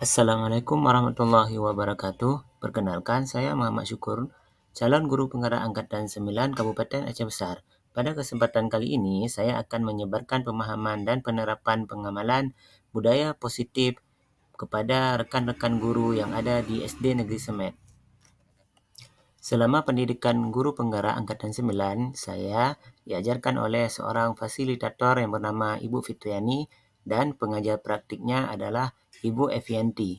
Assalamualaikum warahmatullahi wabarakatuh. Perkenalkan, saya Muhammad Syukur, calon guru penggerak angkatan 9 Kabupaten Aceh Besar. Pada kesempatan kali ini, saya akan menyebarkan pemahaman dan penerapan pengamalan budaya positif kepada rekan-rekan guru yang ada di SD Negeri Semet. Selama pendidikan guru penggerak angkatan 9, saya diajarkan oleh seorang fasilitator yang bernama Ibu Fitriani dan pengajar praktiknya adalah Ibu Evianti.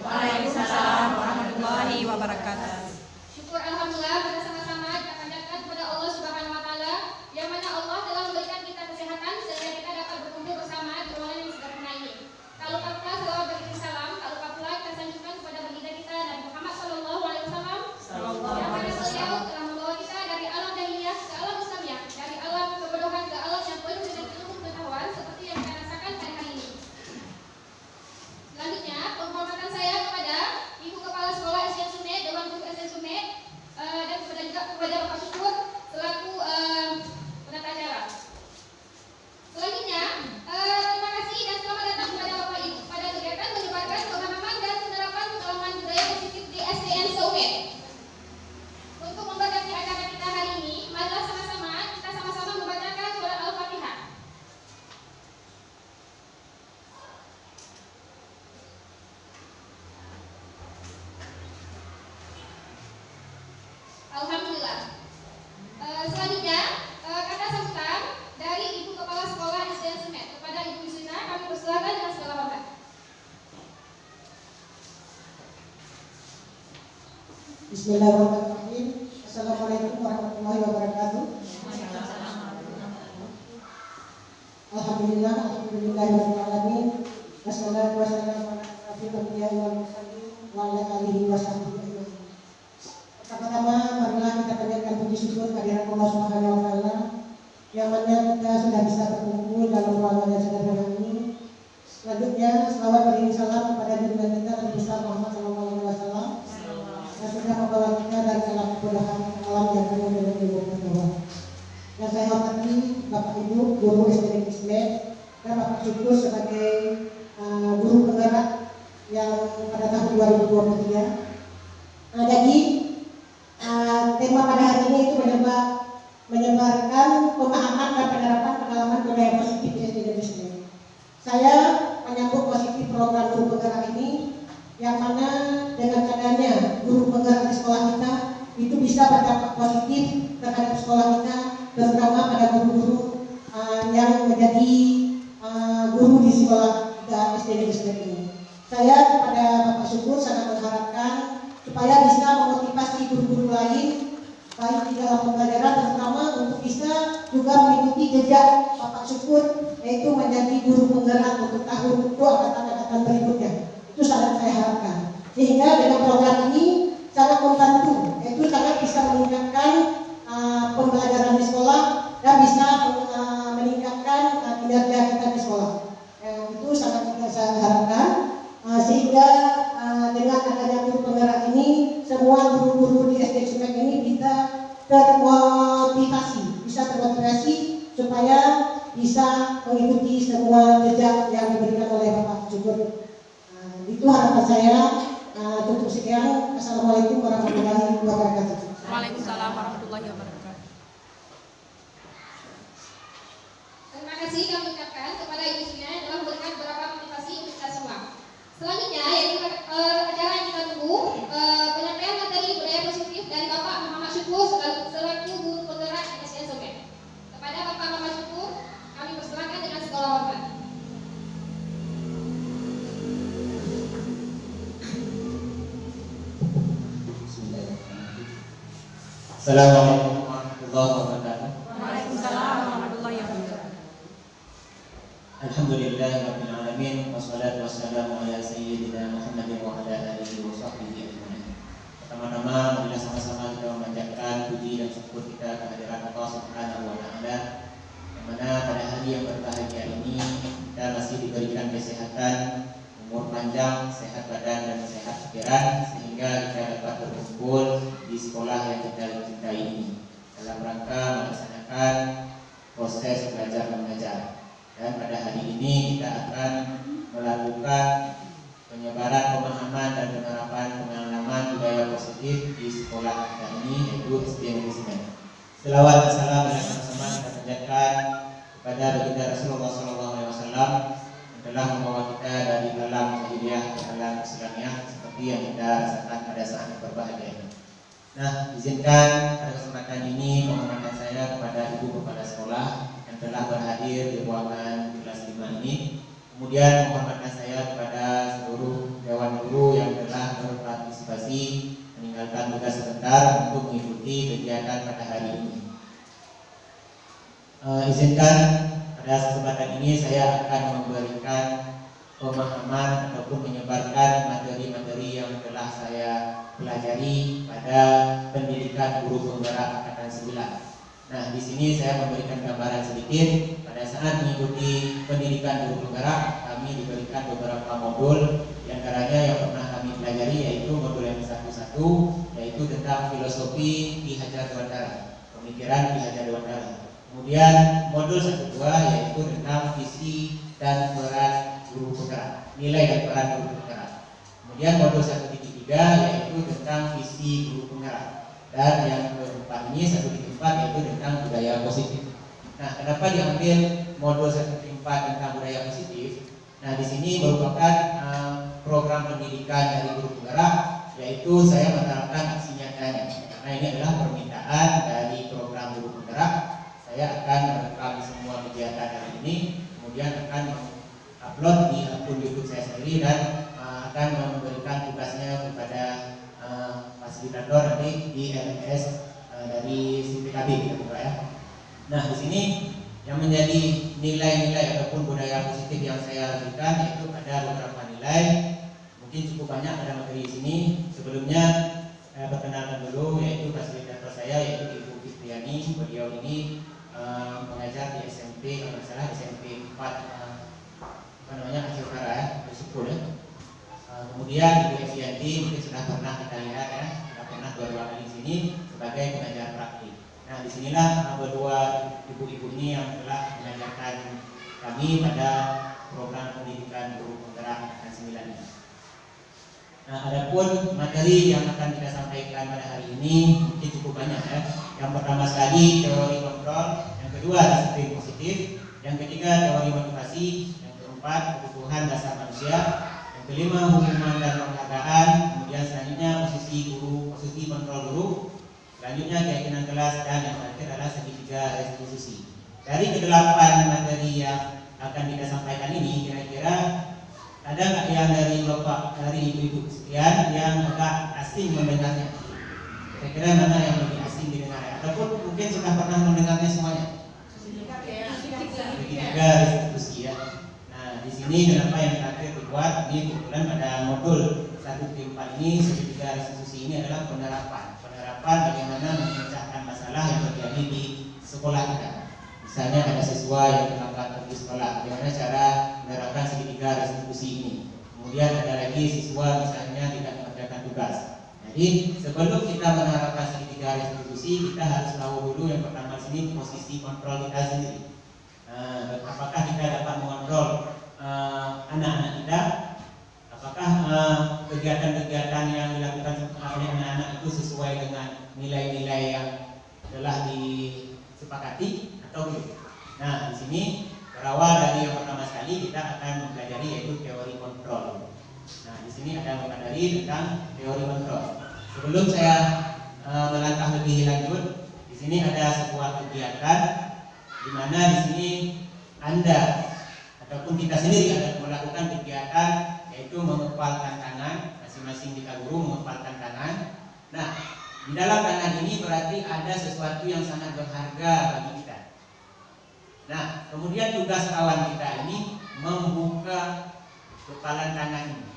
Waalaikumsalam warahmatullahi wabarakatuh. Syukur alhamdulillah pada sama-sama kita panjatkan kepada Allah Subhanahu wa taala yang mana Allah telah memberikan kita kesehatan sehingga kita dapat berkumpul bersama di ruangan yang sederhana ini. Tak lupa pula salawat beriring salam, tak lupa pula kita sanjungkan kepada baginda kita Nabi Muhammad sallallahu alaihi wasallam yang mana beliau telah membawa kita dari alam jahiliyah ke alam Islamiyah, dari alam kebodohan ke alam yang penuh dengan ilmu pengetahuan seperti yang kita rasakan pada hari ini. Selanjutnya, penghormatan saya kepada Ibu Kepala Sekolah SDN Sumet, Dewan Guru SDN Sumet, dan kepada Bapak Syukur selaku penata acara. Selanjutnya, terima kasih dan selamat datang kepada Bapak Ibu pada kegiatan menyebarkan pemahaman dan penerapan pengalaman budaya positif di SDN Sumet. Untuk memberkati acara kita hari ini, marilah kita sama-sama membacakan surat Al-Fatihah. Alhamdulillah. Selanjutnya, kata sambutan dari Ibu Kepala Sekolah SDN Sumet kepada Ibu Yusrina, kami persilakan dengan segala hormat. Bismillahirrahmanirrahim. Assalamualaikum warahmatullahi wabarakatuh. Alhamdulillahirrahmanirrahim. Wassalatu wassalamu ala asyrofil anbiya'i wal mursalin wa ala alihi wasahbihi ajmain. Pertama-tama marilah kita panjatkan puji syukur kehadirat Allah Subhanahu wa taala yang mana kita sudah bisa berkumpul dalam ruangan yang sederhana ini. Selanjutnya, selawat beriring salam kepada junjungan kita Nabi besar Muhammad SAW yang sudah membawa kita dari alam kebodohan ke alam yang penuh dengan ilmu pengetahuan. Yang saya hormati Bapak Ibu Guru SD Negeri Semet dan Bapak Syukur sebagai guru penggerak yang pada tahun 2023. Jadi tema pada hari ini itu menyebarkan pemahaman dan penerapan pengalaman budaya positif di SD Negeri Semet. Saya menyambut positif program guru penggerak ini yang mana dengan adanya guru penggerak di sekolah kita itu bisa berdampak positif terhadap sekolah kita, terutama pada guru-guru yang menjadi guru di sekolah SD Negeri Semet ini. Saya kepada Bapak Syukur sangat mengharapkan supaya bisa memotivasi guru-guru lain baik di dalam pembelajaran, terutama untuk bisa juga mengikuti jejak Bapak Syukur, yaitu menjadi guru penggerak untuk tahun angkatan berikutnya. Itu sangat saya harapkan. Sehingga dengan program ini sangat membantu, yaitu sangat bisa meningkatkan pembelajaran di sekolah dan bisa meningkatkan kinerja kita di sekolah. Itu sangat saya harapkan, sehingga dengan adanya guru penggerak ini, semua guru-guru di SD Sumet ini bisa termotivasi supaya bisa mengikuti semua jejak yang diberikan oleh Bapak Syukur. Itu harapan saya. Tutup sekian. Assalamualaikum warahmatullahi wabarakatuh. Waalaikumsalam warahmatullahi wabarakatuh. Terima kasih kami ucapkan kepada Ibu Yusrina yang telah memberikan beberapa motivasi untuk kita semua. Selanjutnya, yaitu acara yang kita tunggu, penyampaian materi budaya positif dari Bapak Muhammad Syukur selaku guru penggerak SDN Sumet. Kepada Bapak Muhammad Syukur, kami persilakan dengan segala hormat. Assalamualaikum warahmatullahi wabarakatuh. Waalaikumsalam warahmatullahi wabarakatuh. Alhamdulillahirabbil alamin wassalatu wassalamu ala sayyidina Muhammadin wa ala alihi wa sahbihi ajmain. Pertama-tama marilah sama-sama kita memanjatkan puji dan syukur kita kehadirat Allah Subhanahu wa taala yang mana pada hari yang berbahagia ini kita masih diberikan kesehatan, umur panjang, sehat badan dan sehat pikiran sehingga kita dapat berkumpul di sekolah yang kita cintai ini dalam rangka melaksanakan melaksanakan proses belajar mengajar. Dan pada hari ini kita akan melakukan penyebaran pemahaman dan penerapan pengalaman budaya positif di sekolah kita ini, yaitu SD Negeri Semen. Selawat dan salam bersama-sama kita panjatkan kepada baginda Rasulullah SAW yang telah membawa kita dari alam jahiliyah ke alam Islamiah seperti yang kita rasakan pada saat berbahagia ini. Nah, izinkan pada kesempatan ini menghormatkan saya kepada Ibu Kepala Sekolah yang telah berhadir di ruangan kelas 5 ini. Kemudian menghormatkan saya kepada seluruh dewan guru yang telah berpartisipasi meninggalkan tugas sebentar untuk mengikuti kegiatan pada hari ini. Izinkan pada kesempatan ini saya akan memberikan pemahaman ataupun menyebarkan materi-materi yang telah saya pelajari pada pendidikan guru penggerak angkatan 9. Nah, di sini saya memberikan gambaran sedikit. Pada saat mengikuti pendidikan guru penggerak, kami diberikan beberapa modul, di antaranya yang pernah kami pelajari yaitu modul yang satu-satu, yaitu tentang filosofi Ki Hajar Dewantara, pemikiran Ki Hajar Dewantara. Kemudian modul 1-2 yaitu tentang visi dan peran guru penggerak, nilai dan peran guru penggerak. Kemudian modul 1.3 yaitu tentang visi guru penggerak. Dan yang keempat ini 1.4 yaitu tentang budaya positif. Nah, kenapa diambil modul 1.4 tentang budaya positif? Nah, di sini merupakan program pendidikan dari guru penggerak, yaitu saya menerapkan aksi nyatanya. Karena ini adalah permintaan dari program guru penggerak. Saya akan merekam semua kegiatan hari ini, kemudian akan upload di akun YouTube saya sendiri dan akan memberikan tugasnya kepada fasilitator nanti di LMS dari CPKB gitu Pak ya. Nah, di sini yang menjadi nilai-nilai ataupun budaya positif yang saya berikan yaitu ada beberapa nilai. Mungkin cukup banyak ada materi di sini. Sebelumnya perkenalkan dulu yaitu fasilitator saya yaitu Ibu Fitriani. Beliau ini mengajar di SMP kalau tidak salah SMP 4 Aceh Utara ya, bersyukur ya. Kemudian Ibu Evianti mungkin sudah pernah kita lihat ya, sudah pernah 2 kali di sini sebagai pengajar praktik. Nah, disinilah berdua ibu-ibu ini yang telah mengajarkan kami pada program pendidikan guru penggerak angkatan 9 ini. Nah, adapun materi yang akan kita sampaikan pada hari ini mungkin cukup banyak ya. Yang pertama sekali teori kontrol, yang kedua disiplin positif, yang ketiga teori motivasi, yang keempat kebutuhan dasar manusia, yang kelima hukuman dan penghargaan, kemudian selanjutnya posisi guru, posisi kontrol guru, selanjutnya keyakinan kelas, dan yang terakhir adalah segitiga restitusi. Dari ke-8 materi yang akan kita sampaikan ini, kira-kira ada nggak yang dari bapak, dari ibu-ibu sekian yang agak asing mendengarnya? Kira-kira mana yang lebih asing didengarnya? Ataupun mungkin sudah pernah mendengarnya semuanya? Segitiga restitusi ya. Nah, di sini kenapa yang terakhir dibuat? Ini kebetulan pada modul 1.4 ini segitiga restitusi ini adalah penerapan bagaimana memecahkan masalah yang terjadi di sekolah kita. Misalnya ada siswa yang terlambat pergi sekolah, bagaimana cara menerapkan segitiga restitusi ini. Kemudian ada lagi siswa misalnya tidak mengerjakan tugas. Jadi sebelum kita menerapkan segitiga restitusi, kita harus tahu dulu yang pertama sini posisi kontrol kita sendiri. Apakah kita dapat mengontrol anak-anak kita? Apakah kegiatan-kegiatan yang dilakukan oleh anak-anak itu sesuai dengan nilai-nilai yang telah disepakati atau belum? Nah, di sini berawal dari yang pertama sekali kita akan mempelajari yaitu teori kontrol. Nah, di sini ada materi tentang teori kontrol. Sebelum saya melangkah lebih lanjut, di sini ada sebuah kegiatan di mana di sini Anda ataupun kita sendiri akan melakukan kegiatan yaitu mengepalkan tangan, masing-masing kita guru mengepalkan tangan. Nah, di dalam tangan ini berarti ada sesuatu yang sangat berharga bagi kita. Nah, kemudian tugas kawan kita ini membuka kepalan tangan ini.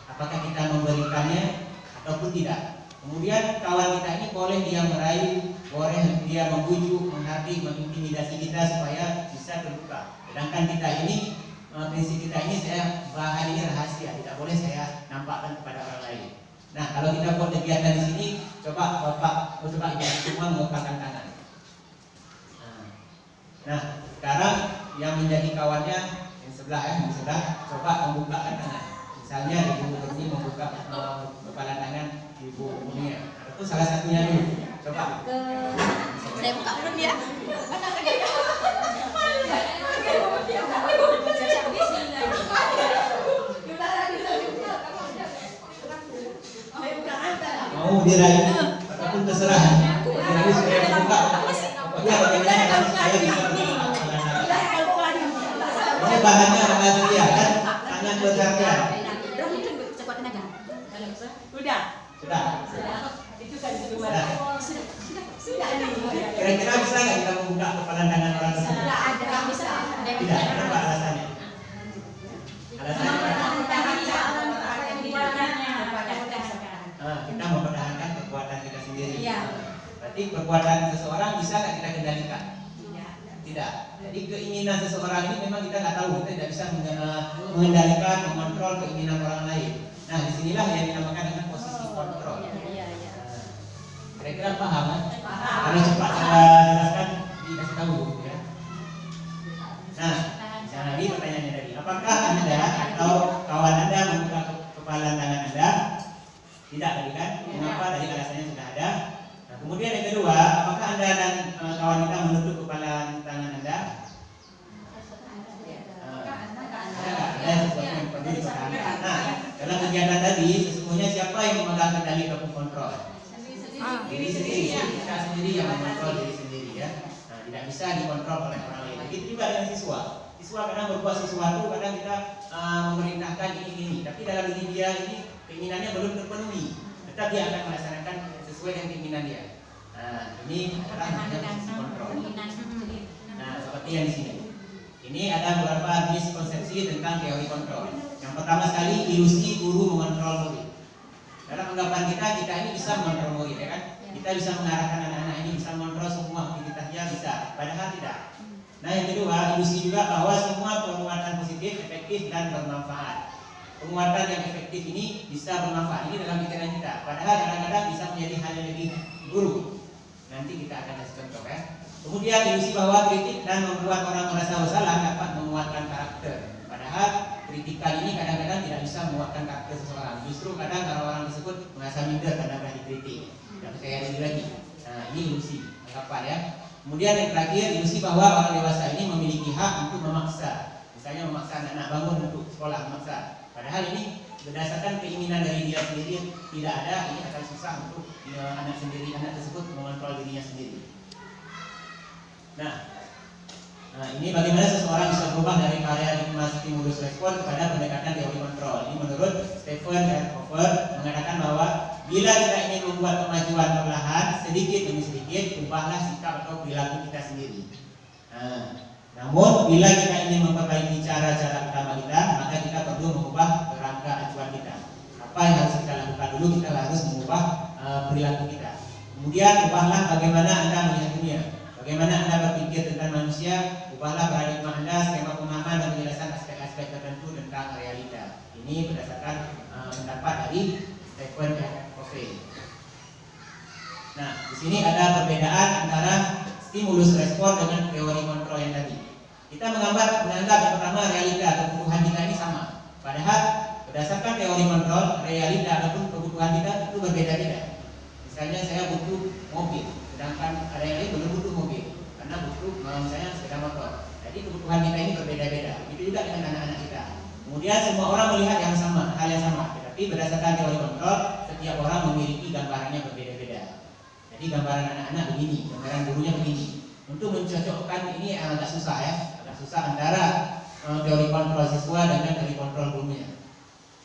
Apakah kita memberikannya ataupun tidak? Kemudian kawan kita ini boleh dia merayu, boleh dia membujuk, menarik, mengintimidasi kita supaya bisa terbuka. Sedangkan kita ini prinsip kita ini bahan ini rahasia, tidak boleh saya nampakkan kepada orang lain. Nah, kalau kita buat kegiatan di sini, coba Bapak, coba ibu semua mengepalkan tangan. Nah, sekarang yang menjadi kawannya yang sebelah yang sebelah coba membukakan tangan. Misalnya ibu ini membuka kepala tangan ibu Munia. Itu salah satunya dulu. Coba. Saya buka dulu ya. Mau diraih apapun terserah. Jadi saya buka. Pokoknya bagaimana saya bisa ini bahannya rahasia kan, tangan berharga. Udah. Sudah. Itu kan Kira-kira bisa nggak kita membuka kepala tangan orang tersebut? ada bisa. Tidak. Apa alasannya? Alasannya? Kita mempertahankan kekuatan kita sendiri. Berarti kekuatan seseorang bisa nggak kita kendalikan? Tidak. Jadi keinginan seseorang ini memang kita nggak tahu, kita tidak bisa mengendalikan, mengontrol keinginan orang lain. Nah, disinilah yang dinamakan dengan posisi kontrol. Kira-kira paham kan? Kalau cepat saya jelaskan, dikasih tahu ya. Nah, ini pertanyaannya tadi. Apakah Anda atau kawan Anda membuka kepala tangan Anda? Tidak tadi kan? Mengapa? Tadi alasannya sudah ada. Nah, kemudian yang kedua, apakah Anda dan kawan kita menutup kepala tangan Anda? Ada sesuatu yang perlu diperhatikan. Nah, dalam kegiatan tadi, sesungguhnya siapa yang memegang kendali ataupun kontrol? Diri sendiri, kita sendiri yang mengontrol diri sendiri ya. Nah, tidak bisa dikontrol oleh orang lain. Begitu juga dengan siswa. Siswa kadang berbuat sesuatu, kadang kita memerintahkan ini, tapi dalam diri dia ini keinginannya belum terpenuhi. Tetap dia akan melaksanakan sesuai dengan keinginan dia. Nah, ini adalah namanya posisi kontrol. Nah, seperti yang di sini. Ini ada beberapa miskonsepsi tentang teori kontrol. Yang pertama sekali, ilusi guru mengontrol murid. Dalam anggapan kita ini bisa mengontrol murid, ya kan? Kita bisa mengarahkan anak-anak ini, bisa mengontrol semua aktivitasnya, bisa. Padahal tidak. Nah, yang kedua, ilusi juga bahwa semua penguatan positif, efektif, dan bermanfaat. Penguatan yang efektif ini bisa bermanfaat. Ini dalam pikiran kita. Padahal kadang-kadang bisa menjadi hal yang lebih buruk. Nanti kita akan kasih contoh ya. Kemudian ilusi bahwa kritik dan membuat orang merasa bersalah dapat menguatkan karakter. Padahal kritikan ini kadang-kadang tidak bisa menguatkan karakter seseorang. Justru kadang kalau orang tersebut merasa minder karena dikritik, tidak percaya diri lagi. Nah, ini ilusi anggapan ya. Kemudian yang terakhir, ilusi bahwa orang dewasa ini memiliki hak untuk memaksa. Misalnya memaksa anak-anak bangun untuk sekolah, memaksa. Padahal ini berdasarkan keinginan dari dia sendiri, tidak ada, ini akan susah untuk anak tersebut mengontrol dirinya sendiri. Nah, ini bagaimana seseorang bisa berubah dari paradigma stimulus respon kepada pendekatan teori kontrol. Ini menurut Stephen Hofer mengatakan bahwa bila kita ingin membuat kemajuan perlahan, sedikit demi sedikit, ubahlah sikap atau perilaku kita sendiri. Namun bila kita ingin memperbaiki cara-cara utama kita, maka kita perlu mengubah kerangka acuan kita. Apa yang harus kita lakukan dulu? Kita harus mengubah perilaku kita. Kemudian ubahlah bagaimana Anda melihat dunia. Bagaimana Anda berpikir tentang manusia, ubahlah paradigma Anda, skema pemahaman dan penjelasan aspek-aspek tertentu tentang realita. Ini berdasarkan pendapat dari Stephen Covey. Nah, di sini ada perbedaan antara stimulus respon dengan teori kontrol yang tadi. Kita menganggap yang pertama realita atau kebutuhan kita ini sama. Padahal berdasarkan teori kontrol, realita ataupun kebutuhan kita itu berbeda-beda. Misalnya saya butuh mobil, sedangkan ada yang lain belum butuh mobil karena butuh misalnya sepeda motor. Jadi kebutuhan kita ini berbeda-beda. Itu juga dengan anak-anak kita. Kemudian semua orang melihat yang sama, hal yang sama. Tetapi berdasarkan teori kontrol, setiap orang memiliki gambarannya berbeda-beda. Jadi gambaran anak-anak begini, gambaran gurunya begini. Untuk mencocokkan ini agak susah ya, agak susah antara teori kontrol siswa dengan teori kontrol gurunya.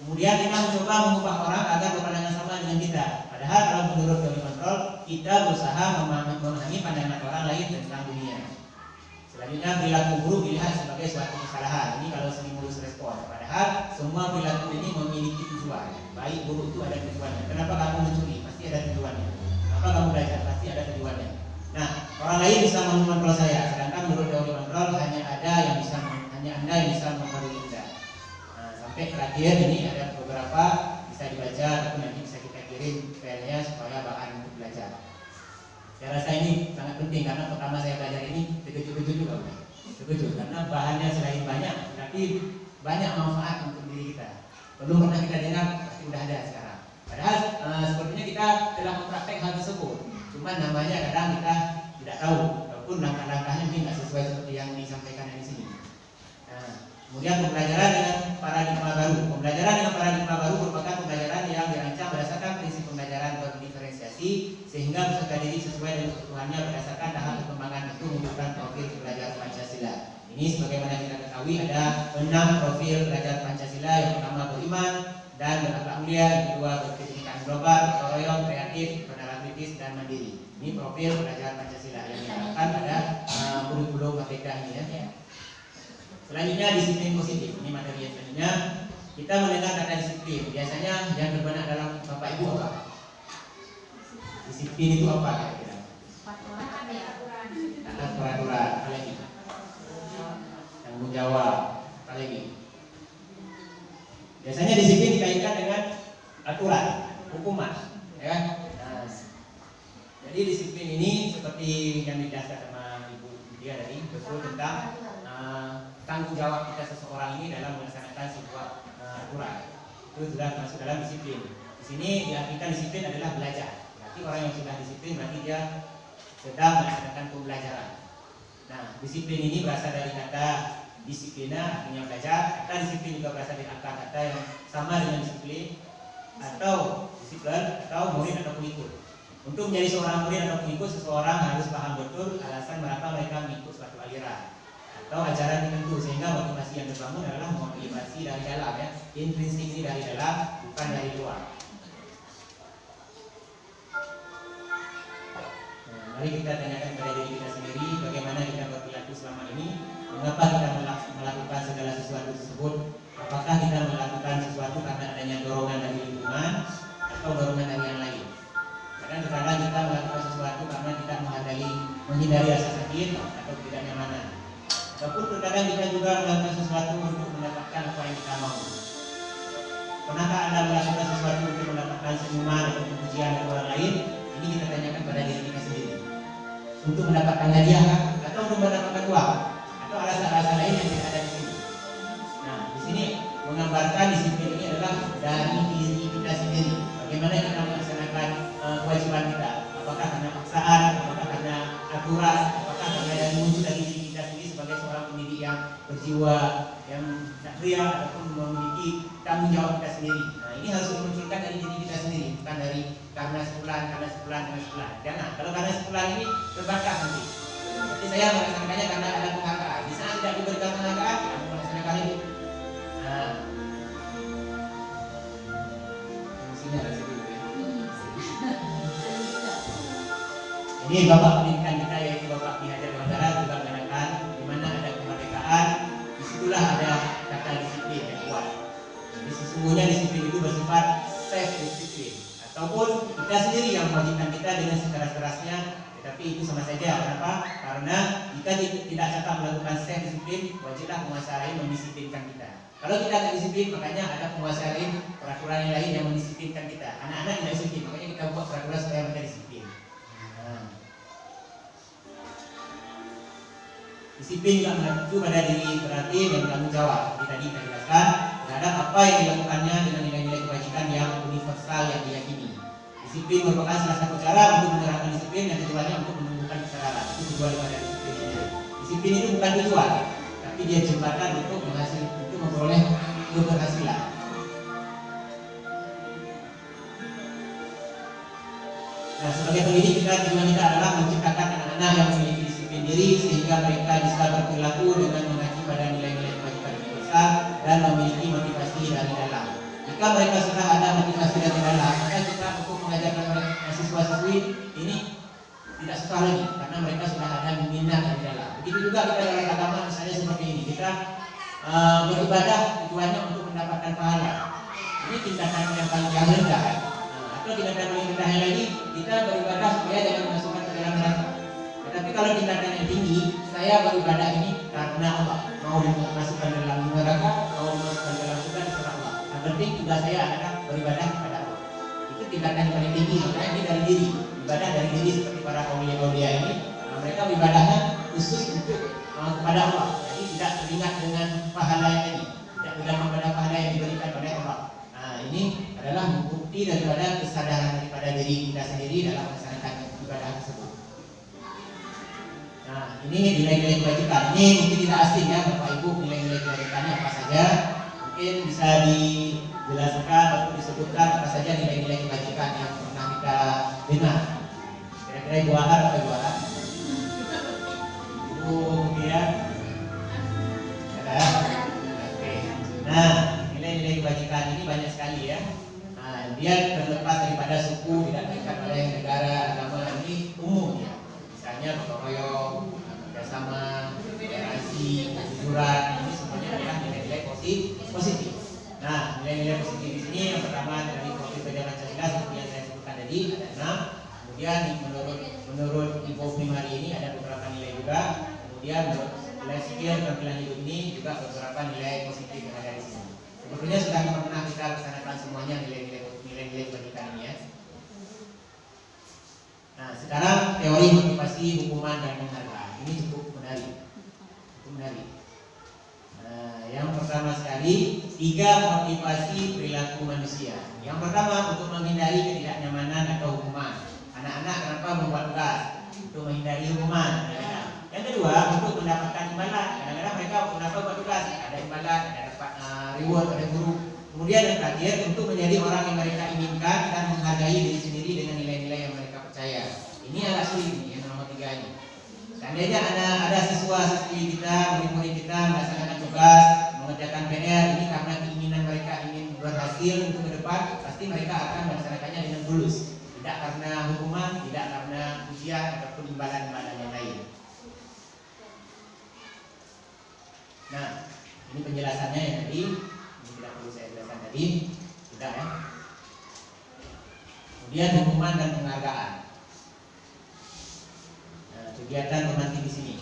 Kemudian kita mencoba mengubah orang agar berpandangan sama dengan kita. Padahal kalau menurut teori kontrol, kita berusaha memahami pandangan orang lain tentang dunia. Selanjutnya perilaku buruk dilihat sebagai suatu kesalahan. Ini kalau stimulus respon. Padahal semua perilaku ini memiliki tujuan. Baik buruk itu ada tujuannya. Kenapa kamu mencuri? Pasti ada tujuannya. Kenapa kamu belajar? Pasti ada tujuannya. Nah, orang lain bisa mengontrol saya. Sedangkan menurut teori kontrol hanya Anda yang bisa mempengaruhi Anda. Nah, sampai terakhir ini ada beberapa bisa dibaca, tapi nanti bisa kita kirim filenya supaya bahan untuk belajar. Saya rasa ini sangat penting karena pertama saya belajar ini terkejut-kejut juga, terkejut karena bahannya selain banyak, tapi banyak manfaat untuk diri kita. Belum pernah kita dengar, pasti sudah ada sekarang. Padahal sepertinya kita telah mempraktek hal tersebut, cuma namanya kadang kita tidak tahu, ataupun langkah-langkahnya mungkin tidak sesuai seperti yang disampaikan di sini. Nah, kemudian pembelajaran dengan paradigma baru. Pembelajaran dengan paradigma baru merupakan pembelajaran yang dirancang berdasarkan prinsip pembelajaran berdiferensiasi sehingga peserta didik sesuai dengan kebutuhannya berdasarkan tahap perkembangan itu menunjukkan profil belajar Pancasila. Ini sebagaimana kita ketahui ada 6 profil belajar Pancasila. Yang pertama beriman dan berakhlak mulia, yang kedua berkepentingan global, gotong royong, kreatif, benar kritis dan mandiri. Ini profil belajar Pancasila yang diharapkan pada kurikulum merdeka ini ya. Selanjutnya disiplin positif. Ini materi yang selanjutnya. Kita mendengar kata disiplin. Biasanya yang terbenak dalam Bapak Ibu apa? Disiplin itu apa kira-kira? Taat peraturan. Apa lagi? Tanggung jawab. Apa lagi? Biasanya disiplin dikaitkan dengan aturan, hukuman, ya kan? Nah, jadi disiplin ini seperti yang dijelaskan sama Ibu dia tadi, betul tentang tanggung jawab kita seseorang ini dalam melaksanakan sebuah aturan. Itu sudah masuk dalam disiplin. Di sini diartikan disiplin adalah belajar. Berarti orang yang sudah disiplin berarti dia sedang melaksanakan pembelajaran. Nah, disiplin ini berasal dari kata disiplina, artinya belajar. Kata disiplin juga berasal dari akar kata yang sama dengan disiplin atau disiplin atau murid atau pengikut. Untuk menjadi seorang murid atau pengikut, seseorang harus paham betul alasan mengapa mereka mengikut suatu aliran atau ajaran tertentu, sehingga motivasi yang terbangun adalah motivasi dari dalam, ya, intrinsik ini dari dalam, bukan dari luar. Nah, mari kita tanyakan kepada diri kita sendiri bagaimana kita berperilaku selama ini, mengapa kita melakukan segala sesuatu tersebut, apakah kita melakukan sesuatu karena adanya dorongan dari lingkungan atau dorongan dari yang lain. Kadang kita melakukan sesuatu karena kita menghindari rasa sakit atau ketidaknyamanan. Ataupun terkadang kita juga melakukan sesuatu untuk mendapatkan apa yang kita mau. Pernahkah Anda melakukan sesuatu untuk mendapatkan senyuman atau pujian dari orang lain? Ini kita tanyakan pada diri kita sendiri. Untuk mendapatkan hadiah atau untuk mendapatkan uang atau alasan-alasan lain yang tidak ada di sini. Nah, di sini menggambarkan disiplin ini adalah dari diri kita sendiri. Bagaimana kita melaksanakan kewajiban kita? Apakah karena paksaan? Apakah karena aturan? Apakah karena yang muncul dari diri kita sendiri sebagai seorang pendidik yang berjiwa, yang satria ataupun memiliki tanggung jawab kita sendiri? Nah, ini harus dimunculkan dari diri kita sendiri, bukan dari karena sebulan. Jangan. Kalau karena sebulan ini terbatas nanti. Jadi saya melaksanakannya karena ada penghargaan. Di sana tidak diberikan penghargaan, kamu melaksanakan ini. Nah, sini ada sedikit. Ini Bapak pendidikan kita yaitu Bapak Ki Hajar Dewantara juga mengatakan di mana ada kemerdekaan, disitulah ada kata disiplin yang kuat. Jadi sesungguhnya disiplin itu bersifat self disiplin ataupun kita sendiri yang mewajibkan kita dengan sekeras-kerasnya, tetapi itu sama saja. Kenapa? Karena jika tidak cakap melakukan self disiplin, wajiblah penguasa lain mendisiplinkan kita. Kalau kita tidak disiplin, makanya ada penguasa lain, peraturan yang lain yang mendisiplinkan kita. Anak-anak tidak disiplin, makanya kita buat peraturan supaya mereka disiplin. Disiplin juga mengacu pada diri berarti dan bertanggung jawab. Jadi tadi kita jelaskan terhadap apa yang dilakukannya dengan nilai-nilai kebajikan yang universal yang diyakini. Disiplin merupakan salah satu cara untuk menerapkan disiplin yang tujuannya untuk menumbuhkan kesadaran. Itu tujuan pada disiplin ini. Disiplin itu bukan tujuan, tapi dia jembatan untuk memperoleh keberhasilan. Nah, sebagai pendidik tujuan kita adalah menciptakan anak-anak yang memiliki disiplin diri sehingga mereka bisa berperilaku dengan mengacu pada nilai-nilai kebajikan universal dan memiliki motivasi dari dalam. Jika mereka sudah ada motivasi dari dalam, maka kita untuk mengajarkan siswa-siswi ini tidak susah lagi karena mereka sudah ada minat dari dalam. Begitu juga kita dalam agama misalnya seperti ini, kita beribadah tujuannya untuk mendapatkan pahala. Ini tindakan yang paling rendah. Atau tindakan paling rendah lagi, kita beribadah supaya jangan masukkan ke dalam neraka. Tetapi kalau tindakan yang tinggi, saya beribadah ini karena Allah, mau dimasukkan dalam neraka, mau dimasukkan dalam surga, terserah Allah. Yang penting tugas saya adalah beribadah kepada Allah. Itu tindakan yang paling tinggi, makanya ini dari diri. ibadah dari diri seperti para aulia ini. Mereka ibadahnya khusus untuk kepada Allah. Jadi tidak teringat dengan pahala yang ini, tidak bergantung pada pahala yang diberikan oleh Allah. Nah, ini adalah bukti daripada kesadaran daripada diri kita sendiri dalam melaksanakan ibadah tersebut. Nah, ini nilai-nilai kewajiban. Ini mungkin tidak asing ya Bapak Ibu, nilai-nilai kewajibannya apa saja. Mungkin bisa dijelaskan atau disebutkan apa saja nilai-nilai kewajiban yang pernah kita dengar. Kira-kira Ibu Ahar atau Ibu Ahar? Kemudian oke. Nah, nilai-nilai kewajiban ini banyak sekali ya. Nah, dia terlepas daripada suku, tidak terikat pada negara, agama, ini umum ya. Misalnya gotong royong, kerjasama, toleransi, kejujuran, ini semuanya adalah nilai-nilai positif. Nah, nilai-nilai positif di sini yang pertama dari Profil Belajar Pancasila seperti yang saya sebutkan tadi ada 6. Kemudian menurut info primari ini ada beberapa nilai juga. Kemudian nilai skill tampilan hidup ini juga beberapa nilai positif yang ada di sini. Sebetulnya sudah pernah kita laksanakan semuanya nilai-nilai pendidikan ini ya. Nah, sekarang teori motivasi, hukuman dan penghargaan ini cukup menarik. Nah, yang pertama sekali 3 motivasi perilaku manusia. Yang pertama untuk menghindari ketidaknyamanan atau hukuman. Anak-anak kenapa membuat tugas? Untuk menghindari hukuman. Yang kedua untuk mendapatkan imbalan. Kadang-kadang mereka kenapa buat tugas? Ada imbalan, ada dapat reward, ada guru. Kemudian yang terakhir untuk menjadi orang yang mereka inginkan dan menghargai diri sendiri dengan nilai-nilai yang mereka percaya. Ini agak sulit nih yang nomor 3 ini. Seandainya ada siswa-siswi kita, murid-murid kita melaksanakan tugas, mengerjakan PR ini karena keinginan mereka ingin berhasil untuk ke depan, pasti mereka akan melaksanakannya dengan tulus. Tidak karena hukuman, tidak karena ujian ataupun imbalan-imbalan yang lain. Nah, ini penjelasannya yang tadi, ini tidak perlu saya jelaskan tadi, tidak ya. Kemudian hukuman dan penghargaan. Nah, kegiatan pemantik di sini.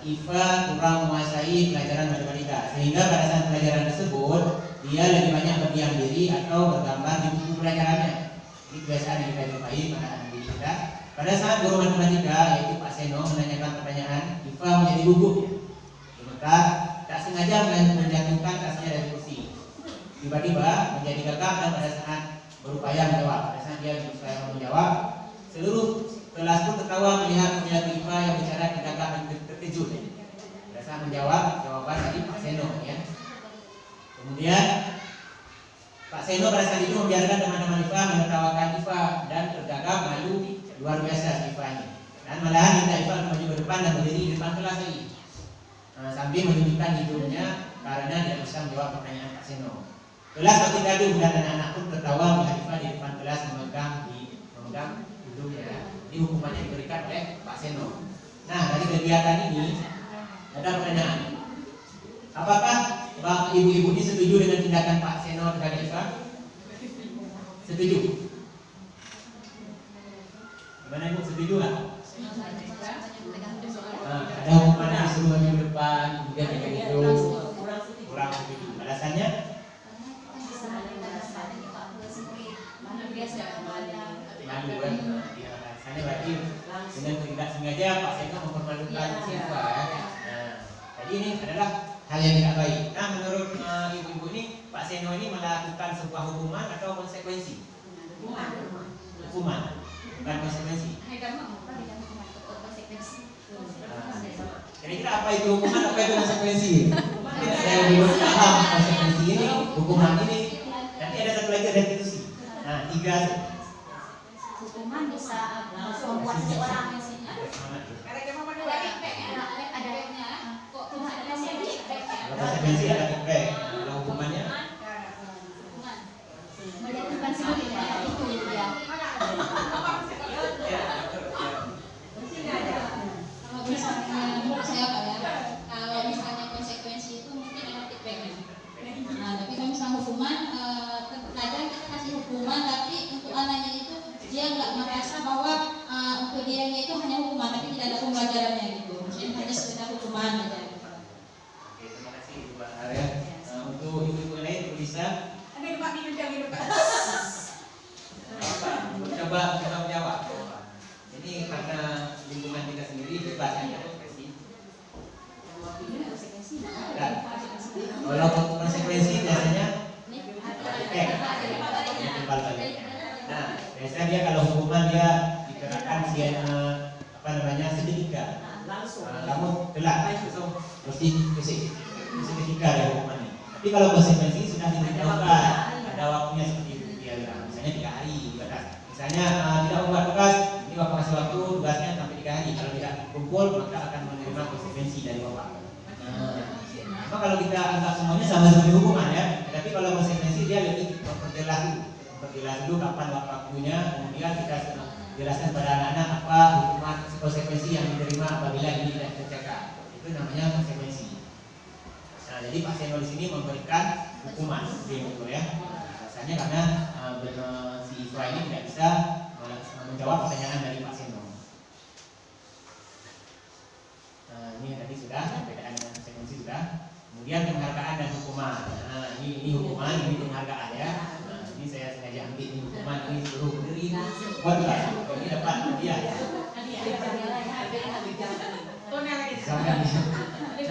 IFA kurang menguasai pelajaran matematika, sehingga pada saat pelajaran tersebut dia lebih banyak berdiam diri atau bergambar di buku pelajarannya. Ini kebiasaan yang kita jumpai pada anak didik kita. Pada saat guru matematika yaitu Pak Seno menanyakan pertanyaan, IFA menjadi gugup. Sementara tak sengaja menjatuhkan tasnya dari kursi. Tiba-tiba menjadi gagap dan pada saat berupaya menjawab. Pada saat dia berupaya menjawab, seluruh kelas pun tertawa melihat perilaku IFA yang bicara gagap dan terkejut. Pada saat menjawab jawaban dari Pak Seno ya. Kemudian Pak Seno pada saat itu membiarkan teman-teman IFA menertawakan IFA dan tergagap malu luar biasa si IFA ini. Dan malahan minta IFA untuk maju ke depan dan berdiri di depan kelas lagi. Sambil menunjukkan hidungnya karena tidak bisa menjawab pertanyaan Pak Seno. Kelas makin gaduh dan anak-anak pun tertawa melihat IFA di depan kelas memegang hidungnya. Ini hukumannya diberikan oleh Pak Seno. Nah, dari kegiatan ini ada pertanyaan. Apakah ibu-ibu ini setuju dengan tindakan Pak Seno terhadap IFA? Setuju? Gimana ibu, setuju nggak? Ada hukuman yang disuruh maju depan, kemudian pegang hidung, kurang setuju. Alasannya? Malu kan? Alasannya berarti dengan tidak sengaja Pak Seno mempermalukan siswa ya. Nah, jadi ini adalah hal yang tidak baik. Nah, menurut ibu-ibu ini Pak Seno ini melakukan sebuah hukuman atau konsekuensi? Hukuman, bukan konsekuensi. Kira-kira apa itu hukuman, apa itu konsekuensi? Mungkin ada yang belum paham konsekuensi ini, hukuman ini. Nanti ada satu lagi restitusi. Nah, 3. Hukuman bisa membuat seseorang konsekuensi ada feedback. Kalau hukumannya menjatuhkan sendiri itu ya. Kalau misalnya menurut saya Pak ya, kalau misalnya konsekuensi itu mungkin ada feedbacknya. Nah, tapi kalau misalnya hukuman, terkadang kita kasih hukuman, tapi untuk anaknya itu dia nggak merasa bahwa untuk dirinya itu hanya hukuman, tapi tidak ada pembelajarannya gitu. Maksudnya hanya sekedar hukuman aja. Oke, terima kasih Ibu Arya. Untuk ibu-ibu lain bisa Ada Pak minum jam di depan. coba menjawab. seketika. Langsung. Kamu telat, mesti seketika ada hukumannya. Tapi kalau konsekuensi sudah diberitahukan, ada waktunya seperti itu dia bilang. Misalnya 3 hari batas. Misalnya tidak membuat tugas, ini bapak kasih waktu tugasnya sampai 3 hari. Kalau tidak kumpul maka akan menerima konsekuensi dari bapak. Nah, kalau kita anggap semuanya sama seperti hukuman ya, tapi kalau konsekuensi dia lebih memperjelas dulu kapan waktunya, kemudian kita jelaskan pada anak-anak apa hukuman konsekuensi yang diterima apabila ini tidak terjaga. Itu namanya konsekuensi. Nah, jadi Pak Seno di sini memberikan hukuman, begitu ya. Rasanya karena si Iswa ini tidak bisa menjawab pertanyaan dari Pak Seno. Nah, ini tadi sudah perbedaan dengan konsekuensi sudah. Kemudian penghargaan dan hukuman. Nah, ini hukuman, ini penghargaan ya. Nah, ini saya sengaja ambil ini hukuman, ini suruh berdiri. Buat ini dapat dia.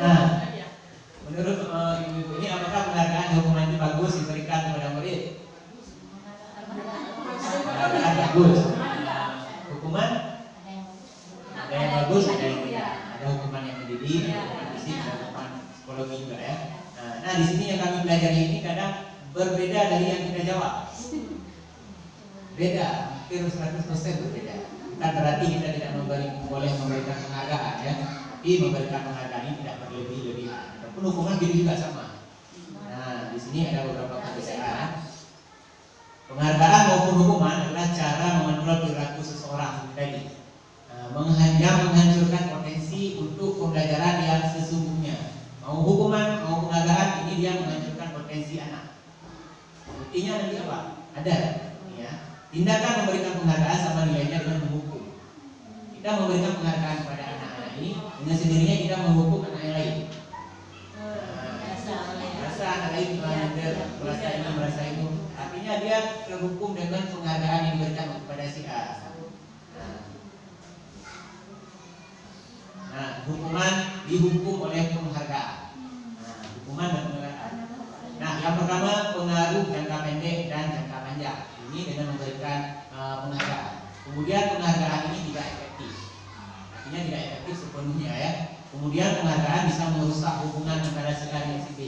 Nah, menurut ibu ini apakah penghargaan dan hukuman itu bagus diberikan kepada murid? Penghargaan bagus. Hukuman ada yang bagus, ada yang tidak. Ada hukuman yang mendidik, ada hukuman fisik, ada hukuman psikologi juga ya. Nah, di sini yang kami pelajari ini kadang berbeda dari yang kita jawab. Beda, hampir 100% berbeda. Bukan berarti kita tidak boleh memberikan penghargaan ya, tapi memberikan penghargaan ini tidak berlebih-lebihan. Ataupun hukuman gitu juga sama. Nah, di sini ada beberapa perbedaan. Penghargaan maupun hukuman adalah cara mengontrol perilaku seseorang seperti tadi. Yang menghancurkan potensi untuk pembelajaran yang sesungguhnya. Mau hukuman, mau penghargaan, ini dia menghancurkan potensi anak. Buktinya nanti apa? Ada. Ya. Tindakan memberikan penghargaan sama nilainya dengan menghukum. Kita memberikan penghargaan kepada anak-anak ini, dengan sendirinya kita menghukum anak yang lain. Merasa anak lain merasa ini, merasa itu. Artinya dia terhukum dengan penghargaan yang diberikan kepada si A. Nah, hukuman dihukum oleh penghargaan. Nah, hukuman dan penghargaan. Nah, yang pertama pengaruh jangka pendek dan jangka panjang. Ini dengan memberikan penghargaan. Kemudian penghargaan ini tidak efektif. Artinya tidak efektif sepenuhnya ya. Kemudian penghargaan bisa merusak hubungan antara si A dan si B.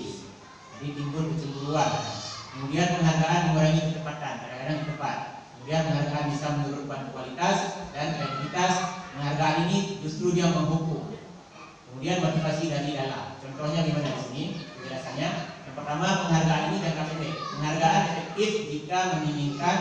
Jadi timbul kecemburuan. Kemudian penghargaan mengurangi kecepatan, kadang-kadang cepat. Kemudian penghargaan bisa menurunkan kualitas dan kreativitas. Penghargaan ini justru dia menghukum. Kemudian motivasi dari dalam. Contohnya gimana di sini? Penjelasannya. Yang pertama, penghargaan ini jangka pendek. Penghargaan efektif jika menginginkan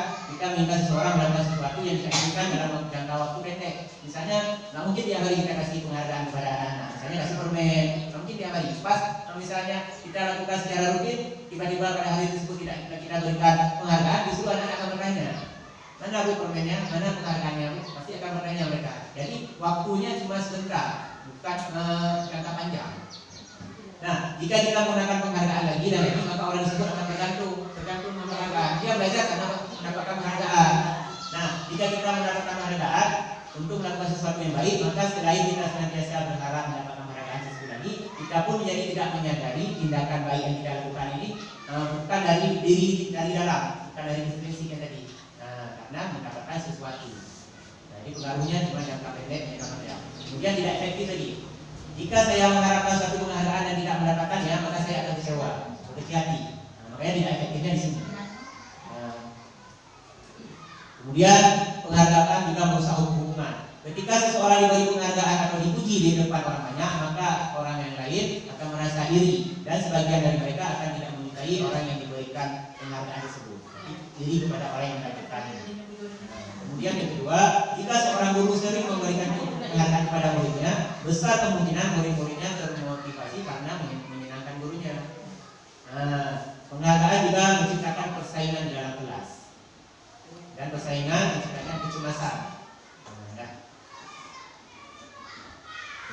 seseorang melakukan sesuatu yang kita inginkan dalam jangka waktu pendek. Misalnya, nggak mungkin tiap hari kita kasih penghargaan kepada anak-anak. Misalnya kasih permen, nggak mungkin tiap hari. Pas, misalnya kita lakukan secara rutin, tiba-tiba pada hari tersebut tidak kita berikan penghargaan, justru anak-anak akan bertanya, mana bu permennya, mana penghargaannya, pasti akan bertanya mereka. Jadi waktunya cuma sebentar, bukan jangka panjang. Nah, jika kita menggunakan penghargaan lagi dan lagi, maka orang tersebut akan tergantung penghargaan. Dia belajar karena mendapatkan penghargaan. Nah, jika kita mendapatkan penghargaan untuk melakukan sesuatu yang baik, maka selain kita senantiasa berharap mendapatkan penghargaan sesuatu lagi, kita pun menjadi tidak menyadari tindakan baik yang kita lakukan ini bukan dari diri dari dalam, bukan dari intuisi kita tadi. Karena mendapatkan sesuatu. Jadi pengaruhnya cuma jangka pendek, jangka panjang. Kemudian tidak efektif lagi. Jika saya mengharapkan satu penghargaan dan tidak mendapatkannya, maka saya akan kecewa, berkecil hati. Makanya tidak efektifnya di sini. Kemudian penghargaan juga merusak hubungan. Ketika seseorang diberi penghargaan atau dipuji di depan orang banyak, maka orang yang lain akan merasa iri dan sebagian dari mereka akan tidak menyukai orang yang diberikan penghargaan tersebut. Jadi iri kepada orang yang melakukannya. Kemudian yang kedua, jika seorang guru sering memberikan penghargaan kepada muridnya, besar kemungkinan murid-muridnya termotivasi karena menyenangkan gurunya. Penghargaan juga menciptakan persaingan di dalam kelas, dan persaingan menciptakan kecemasan.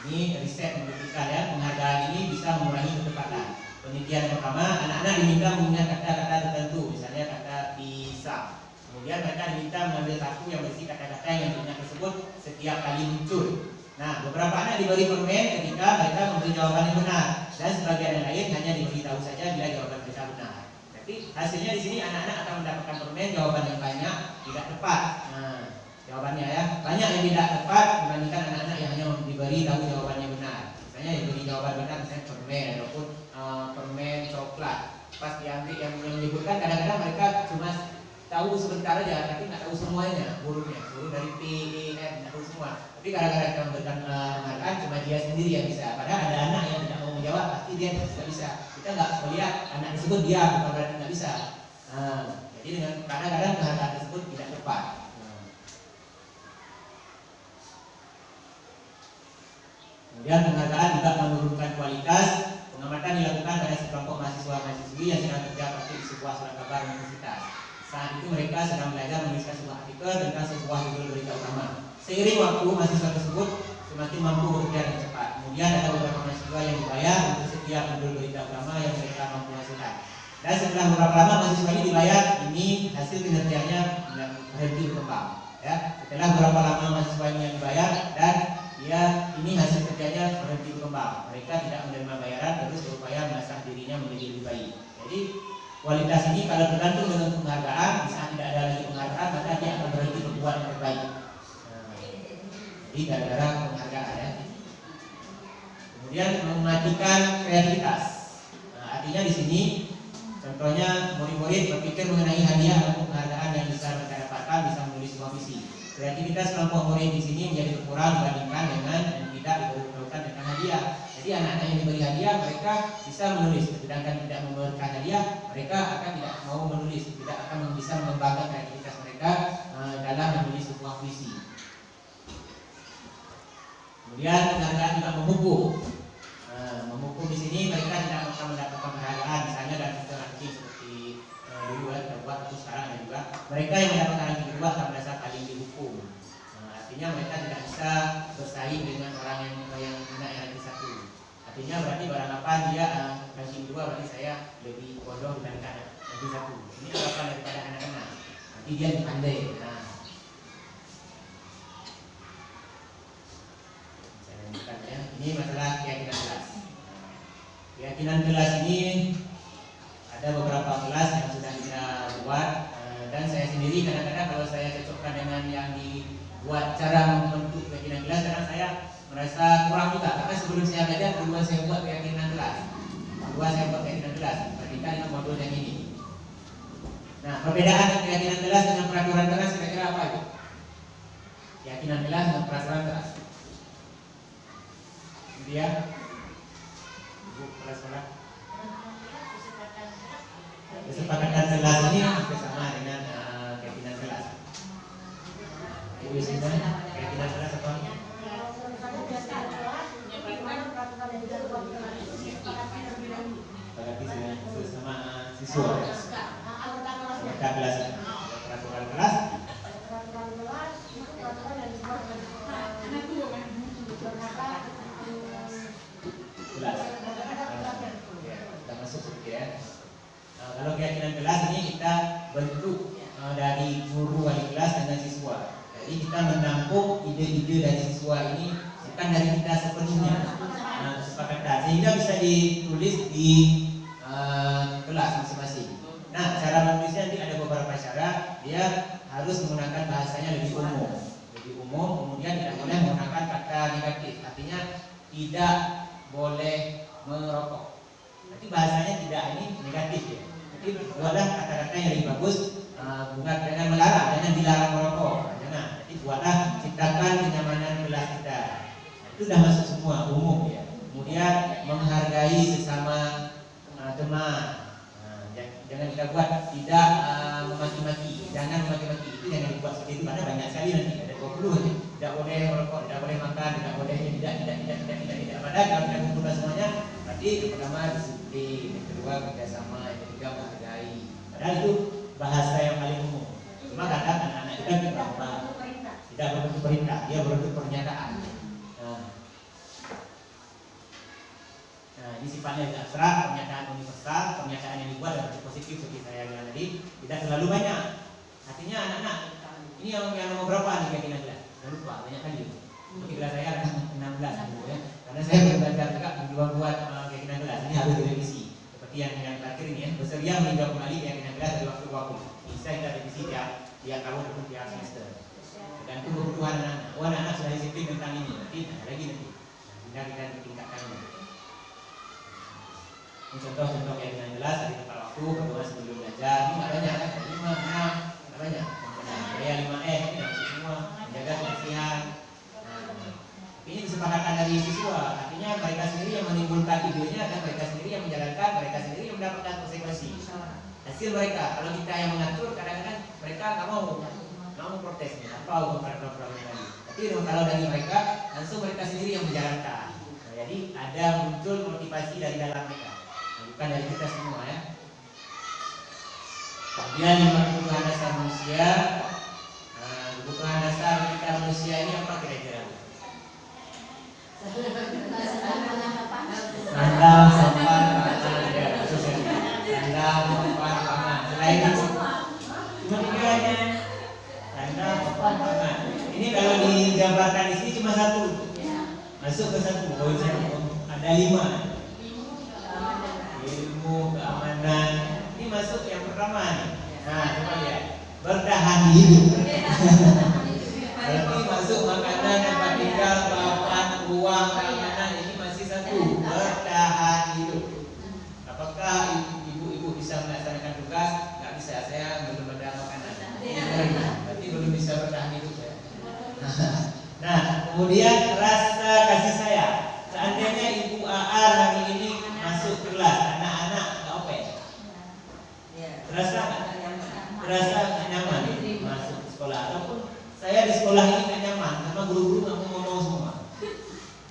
Ini riset membuktikan ya, penghargaan ini bisa mengurangi ketepatan. Penelitian pertama, anak-anak diminta mengingat kata-kata tertentu, misalnya kata pisang. Kemudian mereka diminta mengambil kartu yang berisi kata-kata yang diingat tersebut setiap kali muncul. Nah, beberapa anak diberi permen ketika mereka memberi jawaban yang benar, dan sebagian yang lain hanya diberitahu saja bila jawaban mereka benar. Tapi hasilnya di sini anak-anak akan mendapatkan permen jawaban yang banyak tidak tepat. Nah, jawabannya ya, banyak yang tidak tepat dibandingkan anak permen ataupun permen coklat. Pas diambil yang menyebutkan kadang-kadang mereka cuma tahu sebentar aja, tapi nggak tahu semuanya hurufnya, huruf dari P, E, N, nggak tahu semua. Tapi kadang-kadang kita memberikan penghargaan cuma dia sendiri yang bisa. Padahal ada anak yang tidak mau menjawab, pasti dia tidak bisa. Kita nggak melihat anak tersebut diam, bukan berarti nggak bisa. Jadi dengan kadang-kadang penghargaan tersebut tidak tepat. Kemudian penghargaan juga menurunkan kualitas. Pengamatan dilakukan pada sekelompok mahasiswa-mahasiswi yang sedang kerja praktik di sebuah surat kabar universitas. Saat itu mereka sedang belajar menuliskan sebuah artikel tentang sebuah judul berita utama. Seiring waktu, mahasiswa tersebut semakin mampu bekerja dengan cepat. Kemudian ada beberapa mahasiswa yang dibayar untuk setiap judul berita utama yang mereka mampu hasilkan. Dan setelah beberapa lama mahasiswa ini dibayar, ini hasil kinerjanya berhenti berkembang. Ya, setelah beberapa lama mahasiswa ini yang dibayar dan ini hasil kerjanya berhenti berkembang. Mereka tidak menerima bayaran, terus berupaya mengasah dirinya menjadi lebih baik. Jadi kualitas ini kalau tergantung dengan penghargaan, di saat tidak ada lagi penghargaan maka dia akan berhenti berbuat yang terbaik. Jadi gara-gara penghargaan ya. Kemudian mematikan kreativitas. Artinya di sini contohnya murid-murid berpikir mengenai hadiah atau penghargaan yang bisa mereka dapatkan, bisa menulis sebuah visi. Kreativitas kelompok murid di sini menjadi berkurang dibandingkan dengan yang tidak diperlukan dengan hadiah. Jadi anak-anak yang diberi hadiah mereka bisa menulis, sedangkan tidak memberikan hadiah mereka akan tidak mau menulis, tidak akan bisa mengembangkan kreativitas mereka dalam menulis sebuah visi. Kemudian penghargaan juga memupuk. Memupuk di sini mereka tidak akan mendapatkan penghargaan, misalnya dalam sistem ranking seperti dulu terbuat atau sekarang ada juga. Mereka yang mendapatkan ranking kedua akan merasa paling dihukum. Artinya mereka tidak bisa bersaing dengan orang yang naik ranking 1. Artinya berarti barang apa dia ranking 2 berarti saya lebih bodoh dibandingkan ranking 1. Ini harapan daripada anak-anak. Nanti dia pandai. Ini masalah keyakinan kelas. Keyakinan kelas ini ada beberapa kelas yang sudah kita buat dan saya sendiri kadang-kadang kalau saya cocokkan dengan yang dibuat cara membentuk keyakinan kelas, kadang saya merasa kurang juga karena sebelum saya belajar duluan saya buat keyakinan kelas, bandingkan dengan modul yang ini. Nah, perbedaan keyakinan kelas dengan peraturan kelas kira-kira apa itu? Keyakinan kelas dengan peraturan kelas. Dia ibu kelas-kelas kesepakatan kelas ini bersama dengan keyakinan kelas. Ibu Isina, keyakinan kelas apa? Bersama siswa. Anggota kelas. Peraturan kelas. Kelas. Kita masuk sedikit ya. Kalau keyakinan kelas ini kita bentuk dari guru wali kelas dengan siswa. Jadi kita menampung ide-ide dari siswa ini bukan dari kita sepenuhnya. Kesepakatan sehingga bisa ditulis di kelas masing-masing. Nah, cara menulisnya nanti ada beberapa cara. Dia harus menggunakan bahasanya lebih umum, kemudian tidak boleh menggunakan kata negatif. Artinya tidak boleh merokok. Nanti bahasanya tidak ini negatif ya. Jadi buatlah kata-kata yang lebih bagus. Jangan melarang, jangan dilarang merokok. Jangan. Jadi buatlah ciptakan kenyamanan kelas kita. Itu sudah masuk semua umum ya. Kemudian menghargai sesama teman. Jangan kita buat tidak memaki-maki. Jangan memaki-maki. Itu jangan dibuat seperti itu karena banyak sekali nanti ada 20 nanti. Tidak boleh merokok, tidak boleh makan, tidak boleh tidak. Padahal kalau kita kumpulkan semuanya, berarti yang pertama disiplin, yang kedua kerjasama, yang ketiga menghargai. Padahal itu bahasa yang paling umum. Cuma kadang anak-anak kita tidak berbentuk perintah, dia berbentuk pernyataan. Nah, ini sifatnya tidak abstrak, pernyataan universal, pernyataan yang dibuat dalam bentuk positif seperti saya bilang tadi, tidak terlalu banyak. Artinya anak-anak, ini yang nomor berapa nih keyakinan kelas? Jangan lupa, banyak kali. Di kelas saya ada 16 gitu ya. Karena saya belajar juga membuat keyakinan kelas. Ini harus direvisi. Seperti yang terakhir ini ya, bersedia meninjau kembali keyakinan kelas dari waktu ke waktu. Bisa kita revisi tiap tahun ataupun tiap semester. Dan itu kebutuhan anak-anak. Anak-anak sudah disiplin tentang ini. Nanti ada lagi nanti. Kita tingkatkan ini. Contoh-contoh yang jelas di tempat waktu, pertemuan sebelum belajar. Ini nggak banyak kan? 5, 6, nggak banyak. Saya 5F, ini masuk semua. Menjaga kebersihan. Ini kesepakatan dari siswa, artinya mereka sendiri yang menimbulkan idenya dan mereka sendiri yang menjalankan, mereka sendiri yang mendapatkan konsekuensi. Hasil mereka, kalau kita yang mengatur, kadang-kadang mereka nggak mau protes, apa program tadi. Tapi kalau dari mereka, langsung mereka sendiri yang menjalankan. Nah, jadi ada muncul motivasi dari dalam mereka, bukan dari kita semua ya. Kemudian 5 kebutuhan dasar manusia. Kebutuhan dasar kita manusia ini apa kira-kira? Sandang, sopan, pangan, sandang, sopan, pangan. Selain itu, cuma 3 aja. Sandang, sopan, pangan. Ini kalau digambarkan di sini cuma 1. Masuk ke 1. Oh, ada 5. Ilmu, keamanan. Ini masuk yang pertama nih. Nah, coba lihat. Bertahan hidup. Berarti masuk makanan, tempat tinggal, papan, uang, keamanan. Ini masih 1. Bertahan hidup. Apakah ibu-ibu bisa melaksanakan tugas? Nggak bisa, saya belum ada makanan. Berarti belum bisa bertahan hidup ya. Nah, kemudian rasa kasih sayang. Seandainya ibu AA hari ini masuk kelas, anak-anak nggak open. Terasa nggak nyaman masuk ke sekolah? Ataupun saya di sekolah ini nggak nyaman karena guru-guru nggak mau ngomong semua.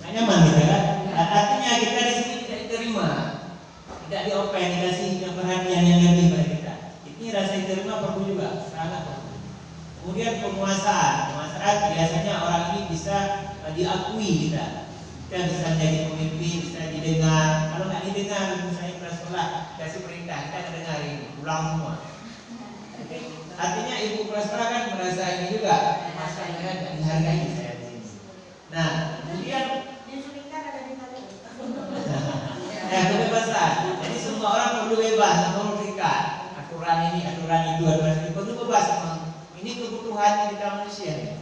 Nggak nyaman gitu kan? Artinya kita di sini tidak diterima, tidak diopen, dikasih perhatian yang lebih pada kita. Ini rasa diterima perlu juga, sangat perlu. Kemudian penguasaan biasanya orang ini bisa diakui kita bisa menjadi pemimpin, bisa didengar. Kalau nggak didengar, misalnya di sekolah kasih perintah, kita nggak dengar ini, ulang semua. Artinya ibu prasekolah kan merasa ini juga, masa saya nggak dihargai saya di sini. Nah, kemudian kebebasan. Jadi semua orang perlu bebas, perlu terikat. Aturan ini, aturan itu perlu bebas. Ini kebutuhan kita manusia ya.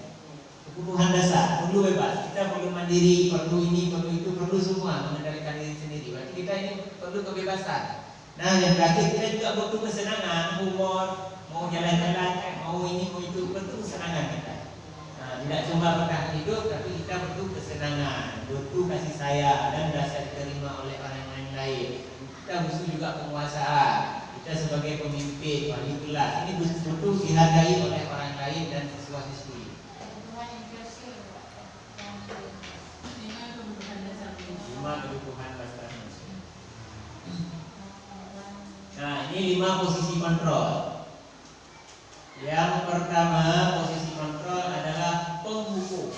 Kebutuhan dasar, perlu bebas. Kita perlu mandiri, perlu ini, perlu itu, perlu semua mengendalikan diri sendiri. Berarti kita ini perlu kebebasan. Nah, yang terakhir kita juga butuh kesenangan, humor, mau jalan-jalan, mau ini, mau itu, perlu kesenangan kita. Nah, tidak cuma bertahan hidup, tapi kita butuh kesenangan, butuh kasih sayang dan rasa diterima oleh orang lain. Kita butuh juga penguasaan. Kita sebagai pemimpin, wali kelas, ini butuh dihargai oleh orang lain dan siswa-siswi. Kebutuhan dasar manusia. Nah, ini 5 posisi kontrol. Yang pertama posisi kontrol adalah penghukum.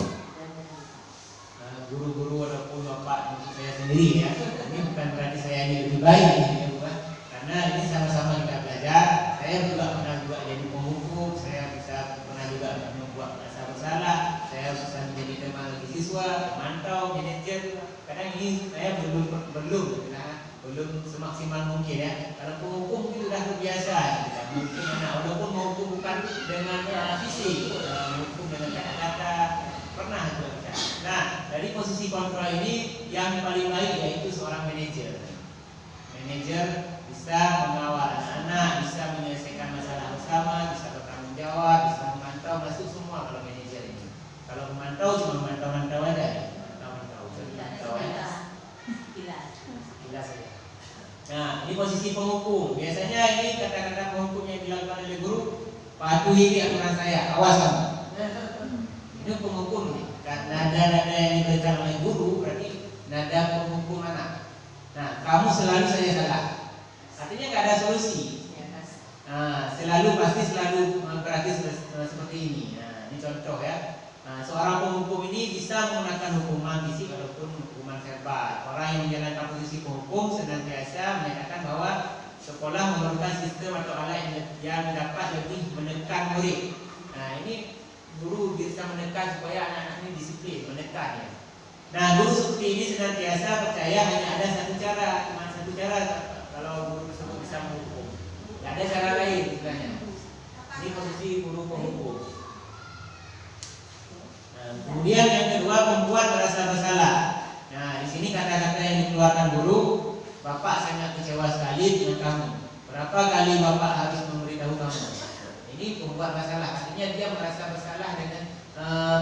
Nah, guru-guru ataupun bapak untuk saya sendiri ya. Ini bukan berarti saya ini lebih baik ya, bukan? Karena ini sama-sama kita belajar. Saya juga pernah jadi penghukum. Saya pernah juga membuat rasa bersalah. Saya bisa menjadi teman bagi siswa, mantau, manajer. Kadang ini saya belum semaksimal mungkin ya. Kalau penghukum itu sudah terbiasa. Mungkin anak walaupun menghukum bukan dengan fisik, menghukum dengan kata-kata pernah juga. Nah, dari posisi kontrol ini yang paling baik yaitu seorang manajer. Manajer bisa mengawal anak-anak, bisa menyelesaikan masalah bersama, bisa bertanggung jawab, bisa memantau, masuk semua kalau manajer ini. Kalau memantau cuma memantau aja ya. Jelas ya. Nah, ini posisi penghukum. Biasanya ini kata-kata penghukum yang dilakukan oleh guru, patuhi ini aturan saya, awas kamu. Ini penghukum nih. Nada-nada yang diberikan oleh guru berarti nada penghukum anak. Nah, kamu selalu saja salah. Artinya nggak ada solusi. Nah, selalu berarti seperti ini. Nah, ini contoh ya. Nah, seorang penghukum ini bisa menggunakan hukuman fisik ataupun hukuman verbal. Orang yang menjalankan posisi penghukum senantiasa menyatakan bahwa sekolah memerlukan sistem atau alat yang dapat lebih menekan murid. Nah, ini guru bisa menekan supaya anak-anak ini disiplin, menekan ya. Nah, guru seperti ini senantiasa percaya hanya ada satu cara, cuma satu cara kalau guru tersebut bisa menghukum. Tidak ada cara lain sebenarnya. Ini posisi guru penghukum. Kemudian yang kedua, membuat merasa bersalah. Nah, di sini kata-kata yang dikeluarkan guru Bapak sangat kecewa sekali dengan kamu. Berapa kali Bapak harus memberitahu kamu? Ini membuat masalah. Artinya dia merasa bersalah dengan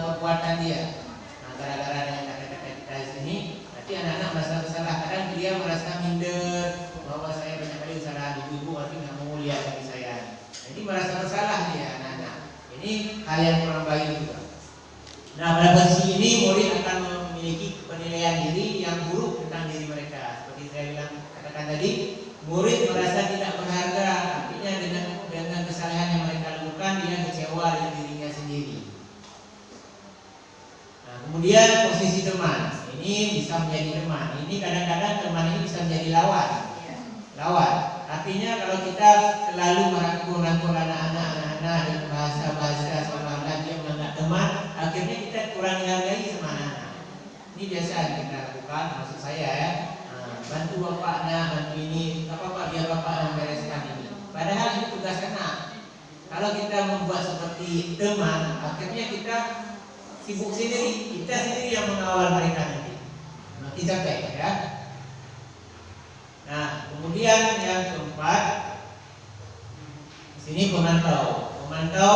perbuatan dia. Nah, gara-gara dengan kata-kata kita di sini, berarti anak-anak merasa bersalah. Kadang dia merasa minder bahwa saya banyak kali kesalahan ibu-ibu, artinya nggak mau lihat dari saya. Jadi merasa bersalah dia anak-anak. Ini hal yang kurang baik juga. Nah, pada posisi ini murid akan memiliki penilaian diri yang buruk tentang diri mereka. Seperti saya bilang katakan tadi, murid merasa tidak berharga. Artinya dengan kesalahan yang mereka lakukan, dia kecewa dengan dirinya sendiri. Nah, kemudian posisi teman ini bisa menjadi teman. Ini kadang-kadang teman ini bisa menjadi lawan. Lawan. Artinya kalau kita selalu merangkul anak-anak dengan bahasa-bahasa seolah-olah dia menganggap teman, akhirnya kita kurang menghargai sama anak-anak. Ini biasa kita lakukan, maksud saya ya. Bantu bapaknya, bantu ini, apa pak biar bapak membereskan ini. Padahal ini tugas anak. Kalau kita membuat seperti teman, akhirnya kita sibuk sendiri, kita sendiri yang mengawal mereka nanti. Nanti capek ya. Nah, kemudian yang keempat, di sini pemantau. Pemantau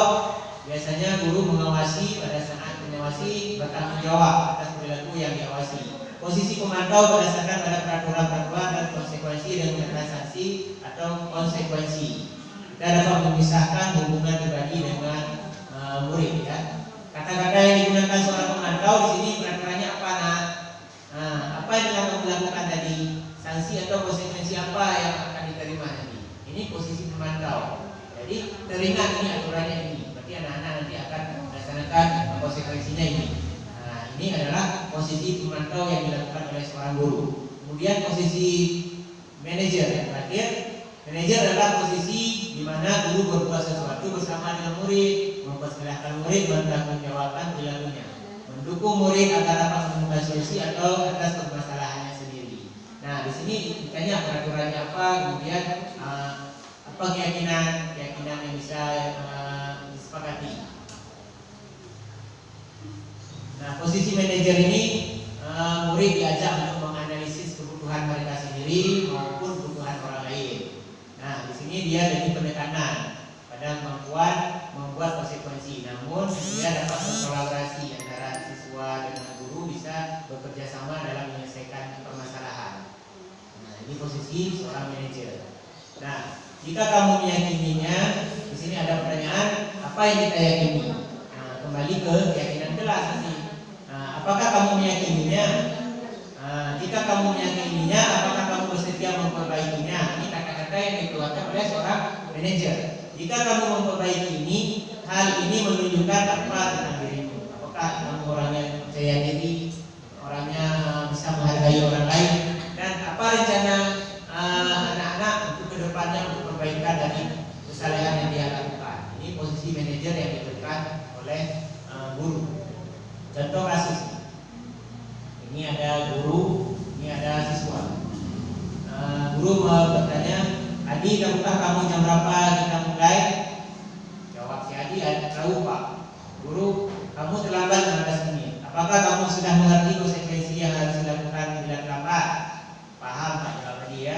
biasanya guru mengawasi, pada saat mengawasi bertanggung jawab atas perilaku yang diawasi. Posisi pemantau berdasarkan pada peraturan-peraturan dan konsekuensi dengan sanksi atau konsekuensi. Kita dapat memisahkan hubungan pribadi dengan murid ya. Kata-kata yang digunakan seorang pemantau di sini peraturannya apa nak? Nah, apa yang akan dilakukan tadi? Sanksi atau konsekuensi apa yang akan diterima nanti? Ini posisi pemantau. Jadi teringat ini aturannya ini. Berarti anak-anak nanti akan melaksanakan konsekuensinya ini. Nah, ini adalah posisi pemantau yang dilakukan oleh seorang guru. Kemudian posisi manajer yang terakhir. Manajer adalah posisi di mana guru berbuat sesuatu bersama dengan murid, mempersilahkan murid bertanggungjawabkan perilakunya, mendukung murid agar dapat menemukan solusi atau atas permasalahannya sendiri. Nah, di sini ditanya peraturannya apa, kemudian apa keyakinan yang bisa disepakati. Nah, posisi manajer ini murid diajak untuk menganalisis kebutuhan mereka sendiri maupun kebutuhan orang lain. Nah, di sini dia jadi penekanan pada kemampuan membuat konsekuensi. Namun dia dapat berkolaborasi antara siswa dengan guru, bisa bekerja sama dalam menyelesaikan permasalahan. Nah, ini posisi seorang manajer. Nah, jika kamu meyakininya, di sini ada pertanyaan, apa yang kita yakini? Nah, kembali ke keyakinan kelas nanti. Nah, apakah kamu meyakininya? Nah, jika kamu meyakininya, apakah kamu bersedia memperbaikinya? Ini kata-kata yang dikeluarkan oleh seorang manajer. Jika kamu memperbaiki ini, hal ini menunjukkan apa tentang dirimu? Apakah kamu orangnya percaya diri, orangnya bisa menghargai orang lain, dan apa rencana anak-anak untuk kedepannya untuk perbaikan dari kesalahan yang dia lakukan? Ini posisi manajer yang diberikan oleh guru. Contoh kasus. Ini ada guru, ini ada siswa. Guru bertanya, Adi, tahukah kamu jam berapa kita mulai? Jawab si Adi, tahu pak. Guru, kamu terlambat 15 menit. Apakah kamu sudah mengerti konsekuensi yang harus dilakukan bila terlambat? Paham pak, jawab dia.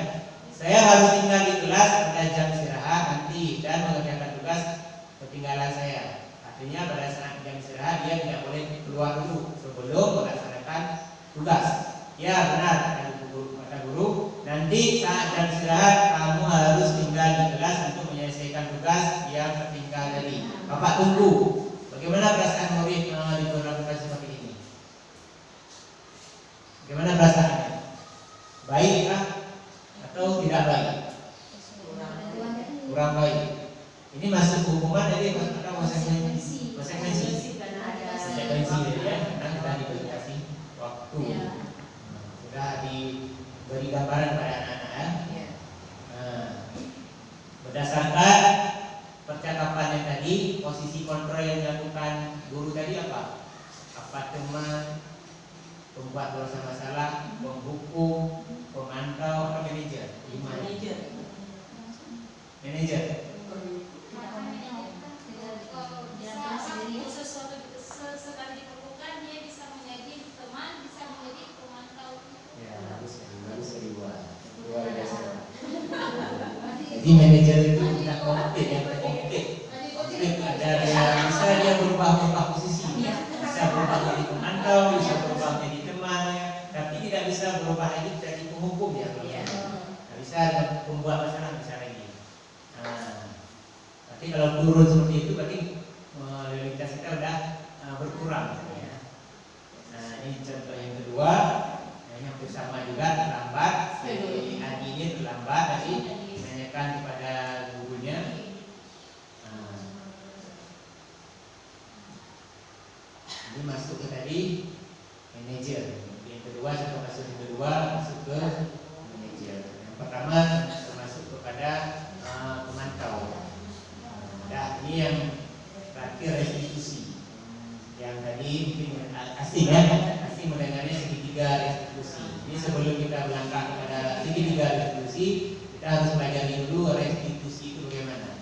Saya harus tinggal di kelas pada jam istirahat nanti dan mengerjakan tugas ketinggalan saya. Artinya pada saat jam istirahat dia tidak boleh keluar dulu sebelum melaksanakan tugas. Ya benar, kata guru. Nanti saat jam istirahat kamu harus tinggal di kelas untuk menyelesaikan tugas yang tertinggal tadi. Bapak tunggu. Bagaimana perasaan murid diperlakukan seperti ini? Bagaimana perasaannya? Baik kah? Atau tidak baik? Kurang baik. Ini masuk hukuman jadi atau konsekuensi? Konsekuensi ya, karena sudah diberi waktu, sudah diberi gambaran pada anak-anak ya. Berdasarkan percakapan yang tadi, posisi kontrol yang dilakukan guru tadi apa? Apa teman, pembuat masalah, penghukum, pemantau, atau manajer? Manajer. Sesuatu sekali diperlukan dia bisa menjadi teman, bisa menjadi pemantau. Ya, bagus sekali buat. Luar Jadi manajer itu tidak konkret, yang konkret. Konkret ada yang bisa dia berubah posisi, bisa berubah jadi pemantau, bisa berubah jadi teman, tapi tidak bisa berubah lagi jadi penghukum ya. Tidak bisa membuat masalah bisa lagi. Tapi kalau turun seperti itu berarti loyalitas kita sudah berkurang. Ya. Nah ini contoh yang kedua, yang hampir sama juga terlambat. Si Adi ini terlambat tadi menanyakan kepada gurunya. Ini masuk ke tadi manajer. Yang kedua masuk ke manajer. Yang pertama termasuk kepada pemantau. Nah ini yang terakhir restitusi. Yang tadi mungkin asing ya, asing mendengarnya segitiga restitusi. Ini sebelum kita melangkah kepada segitiga restitusi, kita harus pelajari dulu restitusi itu bagaimana.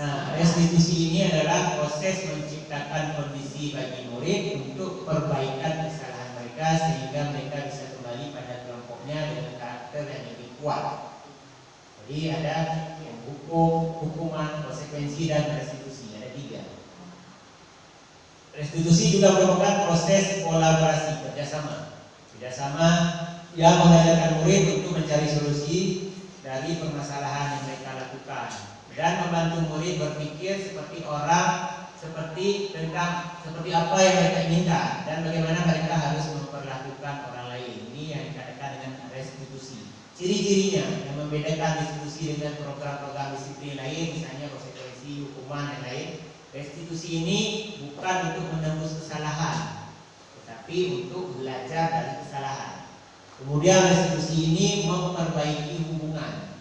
Nah, restitusi ini adalah proses menciptakan kondisi bagi murid untuk perbaikan kesalahan mereka sehingga mereka bisa kembali pada kelompoknya dengan karakter yang lebih kuat. Jadi ada hukuman, konsekuensi, dan restitusi. Ada 3. Restitusi juga merupakan proses kolaborasi, kerjasama yang mengajarkan murid untuk mencari solusi dari permasalahan yang mereka lakukan dan membantu murid berpikir seperti apa yang mereka inginkan dan bagaimana mereka harus memperlakukan orang lain. Ini yang dikatakan dengan restitusi. Ciri-cirinya yang membedakan restitusi dengan program-program disiplin lain, misalnya konsekuensi, hukuman, dan lain. Restitusi ini bukan untuk menembus kesalahan, tetapi untuk belajar dari kesalahan. Kemudian restitusi ini memperbaiki hubungan.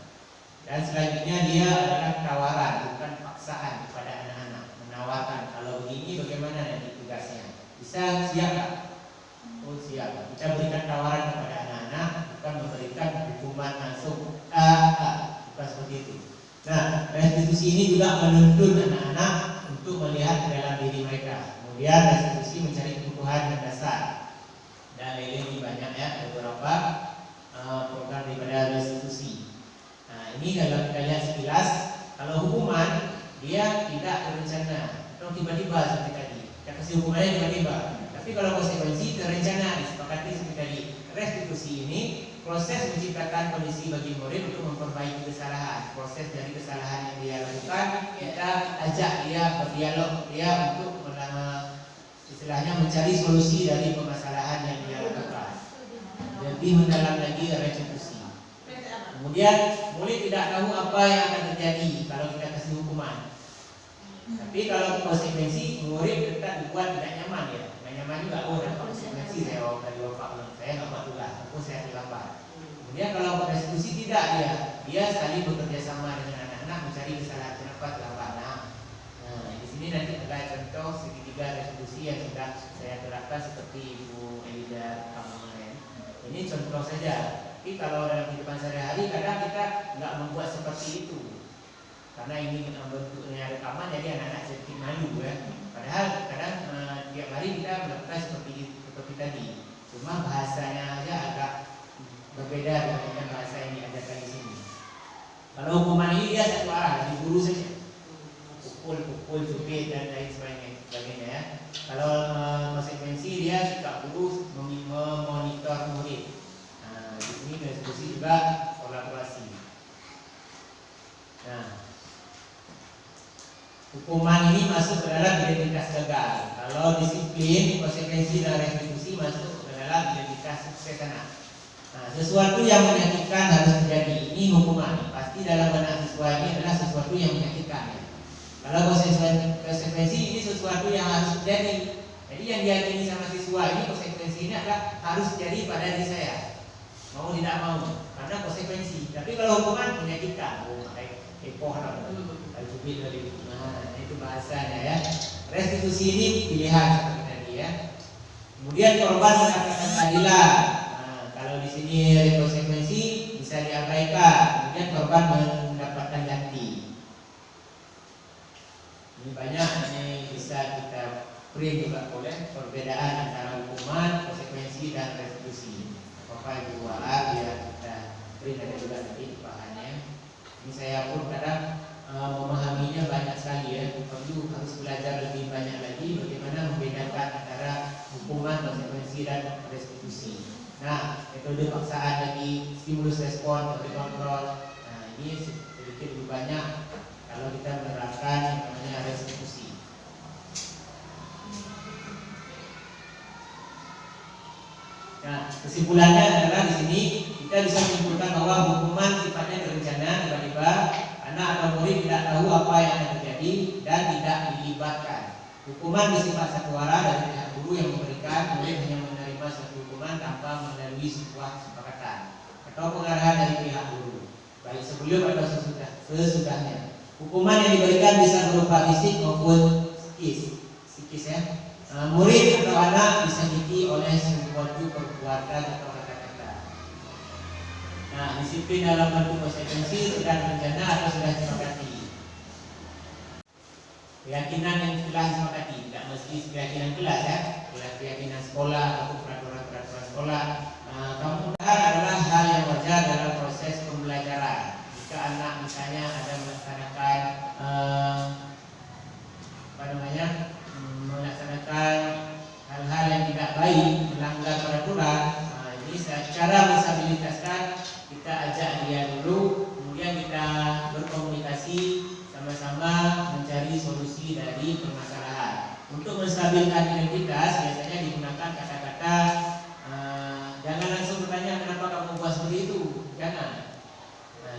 Dan selanjutnya dia adalah tawaran, bukan paksaan kepada anak-anak. Menawarkan, kalau begini bagaimana nanti tugasnya? Bisa siap tak? Oh siap. Kita berikan tawaran kepada anak-anak, bukan memberikan hukuman langsung. Bukan seperti itu. Nah, restitusi ini juga menuntun anak-anak untuk melihat ke dalam diri mereka. Kemudian restitusi mencari kebutuhan yang dasar. Dan lain-lain ini banyak ya, ada beberapa program daripada restitusi. Nah, ini kalau kita lihat sekilas, kalau hukuman dia tidak terencana, atau tiba-tiba seperti tadi. Kita kasih hukumannya tiba-tiba. Tapi kalau konsekuensi terencana, disepakati seperti tadi. Restitusi ini proses menciptakan kondisi bagi murid untuk memperbaiki kesalahan. Proses dari kesalahan yang dia lakukan, kita ajak dia berdialog dia untuk istilahnya mencari solusi dari permasalahan yang dia lakukan. Lebih mendalam lagi restitusi. Kemudian murid tidak tahu apa yang akan terjadi kalau kita kasih hukuman. Tapi kalau konsekuensi, murid tetap dibuat tidak nyaman ya. Tidak nyaman juga, dapat konsekuensi saya dari bapak bilang, saya nggak buat tugas, aku saya terlambat. Kemudian kalau restitusi tidak dia saling bekerja sama dengan anak-anak mencari kesalahan kenapa terlambat. Nah, di sini nanti ada contoh segitiga restitusi yang sudah saya terapkan seperti Ibu Elida kemarin. Ini contoh saja. Tapi kalau dalam kehidupan sehari-hari kadang kita nggak membuat seperti itu. Karena ini bentuknya rekaman, jadi anak-anak sedikit malu ya. Padahal kadang tiap hari kita melakukan seperti tadi. Cuma bahasanya aja agak berbeda dengan bahasa yang diajarkan di sini. Kalau hukuman ini dia satu arah, diburu saja. Pukul, cubit dan lain sebagainya ya. Kalau konsekuensi dia suka guru memonitor murid. Nah, di sini restitusi juga kolaborasi. Nah, hukuman ini masuk ke dalam identitas gagal. Kalau disiplin, konsekuensi dan restitusi masuk ke dalam identitas sukses anak. Nah, sesuatu yang menyakitkan harus terjadi. Ini hukuman. Pasti dalam benak siswa ini adalah sesuatu yang menyakitkan. Kalau konsekuensi ini sesuatu yang harus terjadi. Jadi yang diyakini sama siswa ini konsekuensi ini adalah harus terjadi pada diri saya. Mau tidak mau, karena konsekuensi. Tapi kalau hukuman menyakitkan, epoh lah. Nah, itu bahasanya ya. Restitusi ini pilihan seperti tadi ya. Kemudian korban mendapatkan keadilan. Nah, kalau di sini konsekuensi bisa diabaikan. Kemudian korban mendapatkan ganti. Ini banyak, ini bisa kita print juga boleh perbedaan antara hukuman, konsekuensi dan restitusi. Bapak Ibu wala biar kita berikan juga nanti bahannya. Ini saya pun kadang memahaminya banyak sekali ya, perlu harus belajar lebih banyak lagi bagaimana membedakan antara hukuman, konsekuensi dan restitusi. Nah, metode paksaan lagi, stimulus respon, metode kontrol. Nah, ini sedikit lebih banyak kalau kita menerapkan yang namanya restitusi. Nah, kesimpulannya adalah di sini kita bisa menyimpulkan bahwa hukuman sifatnya berencana, tiba-tiba anak atau murid tidak tahu apa yang akan terjadi dan tidak dilibatkan. Hukuman bersifat satu arah dari pihak guru yang memberikan, murid hanya menerima suatu hukuman tanpa melalui sebuah kesepakatan atau pengarahan dari pihak guru, baik sebelum atau sesudahnya. Hukuman yang diberikan bisa berupa fisik maupun psikis ya. Murid atau anak disakiti oleh suatu perbuatan atau kata-kata. Nah, disiplin dalam bentuk konsekuensi sudah berencana atau sudah disepakati. Keyakinan yang telah disepakati, tidak mesti keyakinan kelas ya, keyakinan sekolah atau peraturan-peraturan sekolah. Kemudahan adalah hal yang wajar dalam proses pembelajaran. Jika anak misalnya ada melaksanakan melaksanakan hal-hal yang tidak baik, melanggar peraturan, ini secara mensabilitaskan kita ajak dia dulu, kemudian kita berkomunikasi sama-sama mencari solusi dari permasalahan. Untuk menstabilkan identitas biasanya digunakan kata-kata jangan langsung bertanya kenapa kamu buat seperti itu, jangan.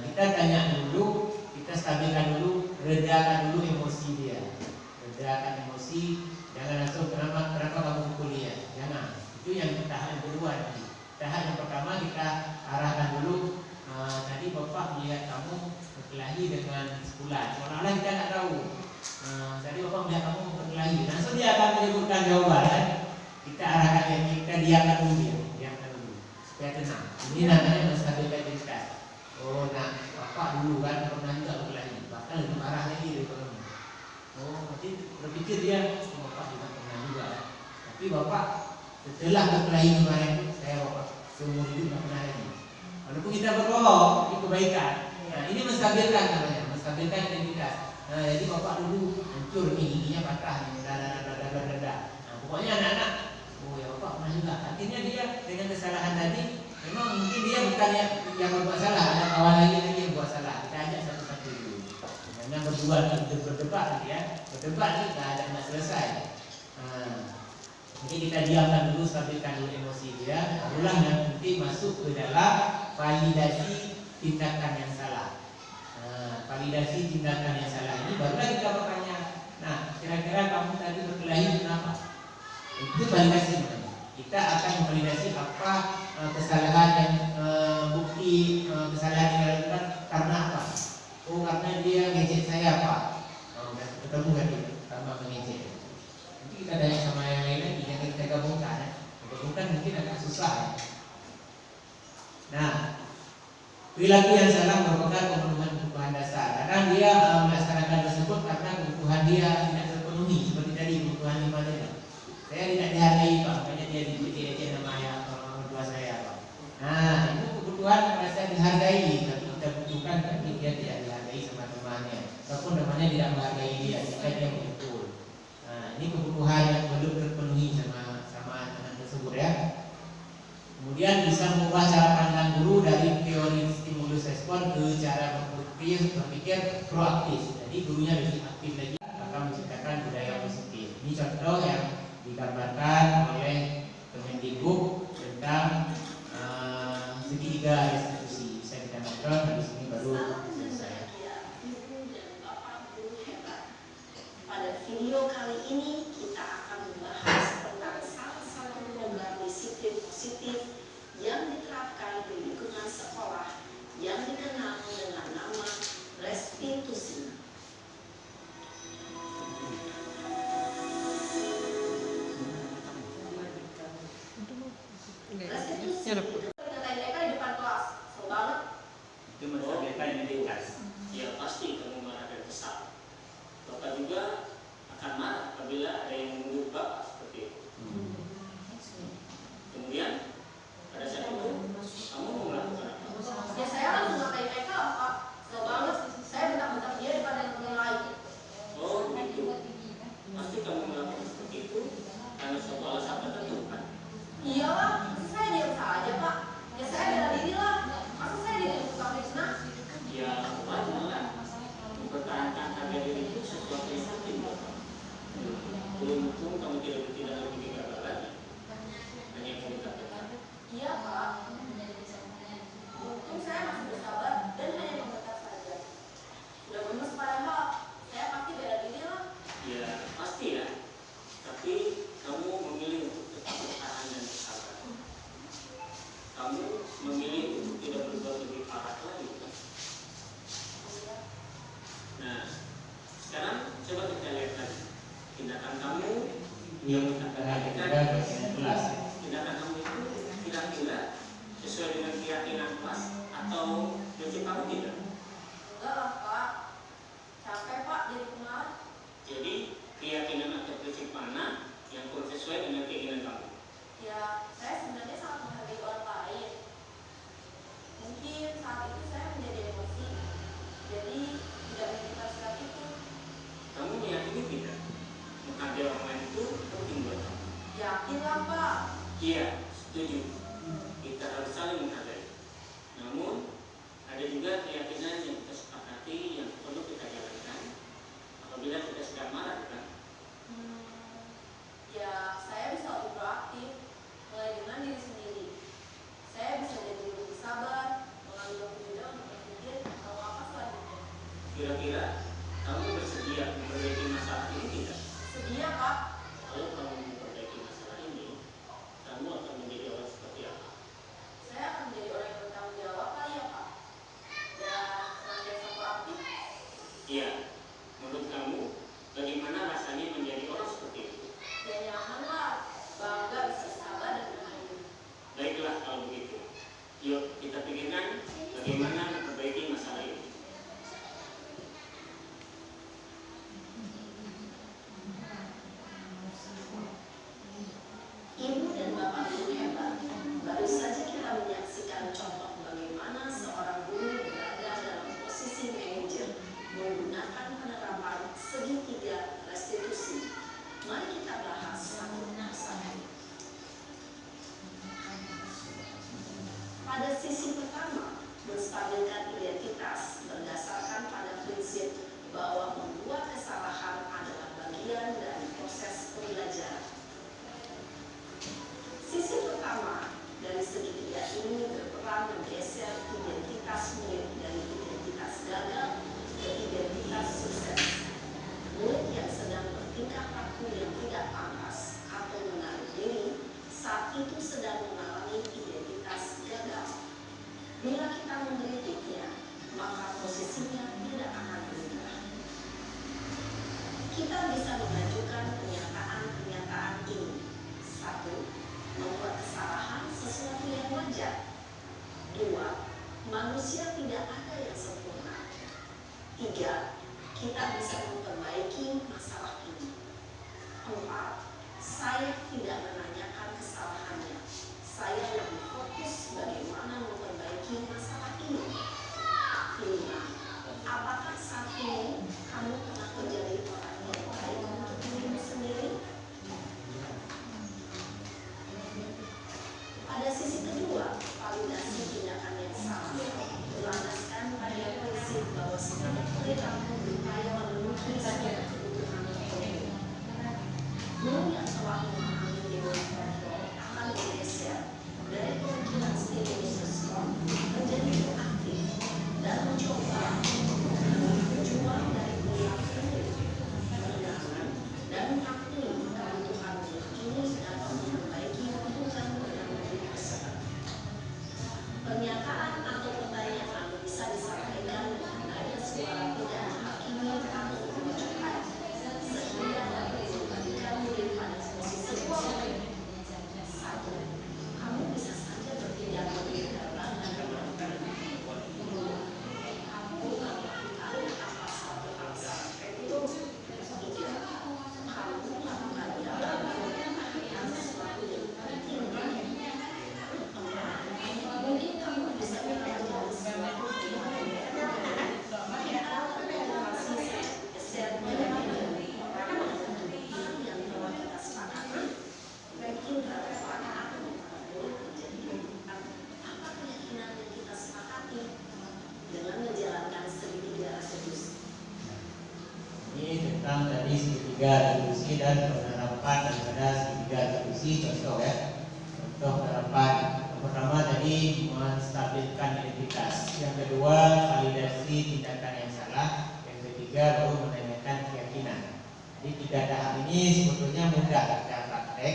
Kita tanya dulu, kita stabilkan dulu, redakan dulu emosi dia, redakan emosi. Jangan langsung kenapa kamu pukul dia, jangan. Itu yang tahap kedua nanti. Tahap yang pertama kita arahkan dulu. Tadi bapak melihat kamu berkelahi dengan sebulan, seolah-olah kita nggak tahu. Tadi bapak melihat kamu berkelahi, langsung dia akan menyebutkan jawaban. Kita arahkan, kita diamkan dulu supaya tenang. Ini namanya menstabilkan identitas. Oh, nah bapak dulu kan pernah juga berkelahi, bahkan lebih parah lagi dari kamu. Oh, berarti berpikir dia, bapak juga pernah juga. Tapi bapak setelah berkelahi kemarin, saya bapak seumur hidup nggak pernah lagi. Walaupun kita berbohong, itu kebaikan. Nah, ini menstabilkan namanya, menstabilkan identitas. Nah, jadi bapak dulu hancur nih, giginya patah, dada. Nah, pokoknya anak-anak, oh ya bapak pernah juga. Akhirnya dia dengan kesalahan tadi, memang mungkin dia bukan yang berbuat salah, ada kawan lagi yang buat salah. Kita ajak satu-satu dulu. Yang berdua berdebat nanti ya, berdebat ni nggak selesai. Jadi kita diamkan dulu, stabilkan dulu emosi dia, barulah nanti masuk ke dalam validasi tindakan yang salah. Validasi tindakan yang salah ini barulah kita bertanya, nah kira-kira kamu tadi berkelahi kenapa? Itu validasi namanya. Kita akan memvalidasi apa kesalahan yang bukti kesalahan yang dilakukan karena apa? Oh, karena dia ngejek saya Pak. Oh, ketemu kan dia tambah mengejek. Nanti kita tanya sama yang lain lagi, yang kita gabungkan ya. Gabungkan mungkin agak susah ya. Nah, perilaku yang salah merupakan pemenuhan kebutuhan dasar. Kadang dia melaksanakan tersebut karena kebutuhan dia tidak terpenuhi. Seperti tadi kebutuhan 5 tadi. Saya tidak dihargai Pak, makanya dia diejek-ejek sama ayah orang tua saya Pak. Nah, itu kebutuhan merasa dihargai, tapi kita butuhkan tapi dia tidak dihargai sama temannya. Ataupun temannya tidak menghargai dia, jika dia betul. Nah, ini kebutuhan yang belum terpenuhi sama anak tersebut ya. Kemudian bisa mengubah cara pandang guru dari teori stimulus respon ke cara berpikir proaktif. Jadi gurunya lebih aktif lagi akan menciptakan budaya positif. Ini contoh yang digambarkan oleh Kemendikbud tentang segitiga restitusi. Bisa kita nonton di sini baru selesai. Pada video kali ini kita akan membahas tentang salah satu program disiplin positif yang diterapkan di lingkungan sekolah yang dikenal dengan nama restitusi. Restitusi itu mereka di depan kelas, seru banget. Itu menstabilkan identitas. Ya pasti kamu marah dan kesal. Bapak juga akan marah apabila ada yang menurut Bapak seperti itu. Kemudian pada saat itu kamu tidak lebih gagal lagi? Hanya kamu katakan. Iya Pak, mungkin saya masih bersabar dan hanya membentak saja. Sudah gemes padahal saya pasti bela diri lah. Ya pasti ya. Tapi kamu memilih untuk tetap bertahan dan bersabar. Kamu memilih untuk tidak berbuat lebih parah lagi kan? Nah, sekarang coba kita lihat lagi tindakan kamu yang Kita kelas. tindakan kamu itu kira-kira sesuai dengan keyakinan kelas atau prinsip kamu tidak? Enggak lah Pak, capek Pak jadi pengawas. Jadi keyakinan atau prinsip mana yang kurang sesuai dengan keinginan kamu? Ya, saya sebenarnya sangat menghargai orang lain. Mungkin saat itu saya menjadi emosi, jadi tidak mengikuti sikap itu. Kamu meyakini tidak? Menghargai orang lain itu penting buat kamu? Yakin lah Pak. Iya, setuju. Kita harus saling menghargai. Namun, ada juga keyakinan yang kita sepakati yang perlu kita jalankan apabila kita sedang marah, kan? Ya, saya bisa lebih proaktif, mulai dengan diri sendiri. Saya bisa jadi lebih sabar, mengambil waktu juga untuk berpikir mau apa selanjutnya. Kira-kira kamu bersedia memperbaiki masalah ini tidak? Sedia Pak. Kalau kamu memperbaiki masalah ini, kamu akan menjadi orang seperti apa? Saya akan menjadi orang yang bertanggung jawab kali ya Pak. Dan senantiasa proaktif. Iya, menurut kamu bagaimana rasanya menjadi orang seperti itu? Ya nyaman lah, bangga bisa sabar dan berani. Baiklah kalau begitu. Yuk kita pikirkan bagaimana memperbaiki masalah ini. Ibu dan Bapak guru hebat. Baru saja kita menyaksikan contoh bagaimana seorang guru berada dalam posisi manajer menggunakan penerapan segitiga restitusi. Mari kita bahas satu persatu. Pada sisi pertama, menstabilkan identitas berdasarkan pada prinsip bahwa membuat kesalahan adalah bagian dari proses pembelajaran. Sisi pertama dari segitiga ini berperan menggeser identitas murid dari identitas gagal ke identitas sukses. Murid yang sedang bertingkah laku yang tidak pantas atau menarik diri saat itu sedang mengalami identitas gagal. Bila kita mengkritiknya, maka posisinya tidak akan berubah. Kita bisa mengajukan pernyataan-pernyataan ini. 1. Membuat kesalahan sesuatu yang wajar. 2. Manusia tidak ada yang sempurna. 3. Kita bisa memperbaiki masalah ini. 4. Saya tidak menanyakan kesalahannya. Saya lebih fokus bagaimana memperbaiki masalah ini. 5. Apakah saat ini kamu pernah menjadi orang yang baik untuk dirimu sendiri? Pada sisi kedua, validasi tindakan yang salah berlandaskan pada prinsip bahwa setiap perilaku berupaya memenuhi segala kebutuhan tertentu. Guru yang telah memahami teori kontrol akan bergeser dari pemikiran stimulus respon menjadi proaktif dan mencoba berjuang dari perilaku mendengarkan dan mengakui kebutuhan ini dapat memperbaiki hubungan dengan murid tersebut. Pernyataan atau pertanyaan bisa disampaikan dengan nada suara tidak menghakimi atau memojokkan sehingga dapat mengembalikan murid pada posisi pada segitiga atribusi. Contoh ya, contoh harapan. Yang pertama tadi menstabilkan identitas, yang kedua validasi tindakan yang salah, yang ketiga baru menanyakan keyakinan. Jadi 3 tahap ini sebetulnya mudah kita praktek,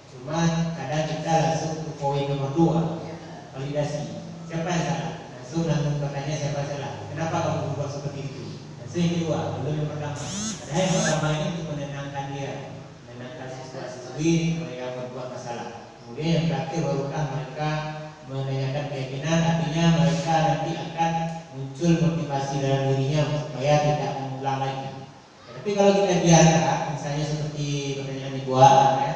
cuma kadang kita langsung ke poin nomor 2, validasi. Siapa yang salah? Langsung bertanya siapa yang salah. Kenapa kamu berbuat seperti itu? Langsung yang kedua, belum yang pertama. Padahal yang pertama ini untuk menenangkan dia, menenangkan siswa-siswi yang berbuat masalah. Kemudian yang terakhir barukah mereka menanyakan keyakinan, artinya mereka nanti akan muncul motivasi dalam dirinya supaya tidak mengulang lagi. Tapi kalau kita biarkan, misalnya seperti pertanyaan Ibu ya,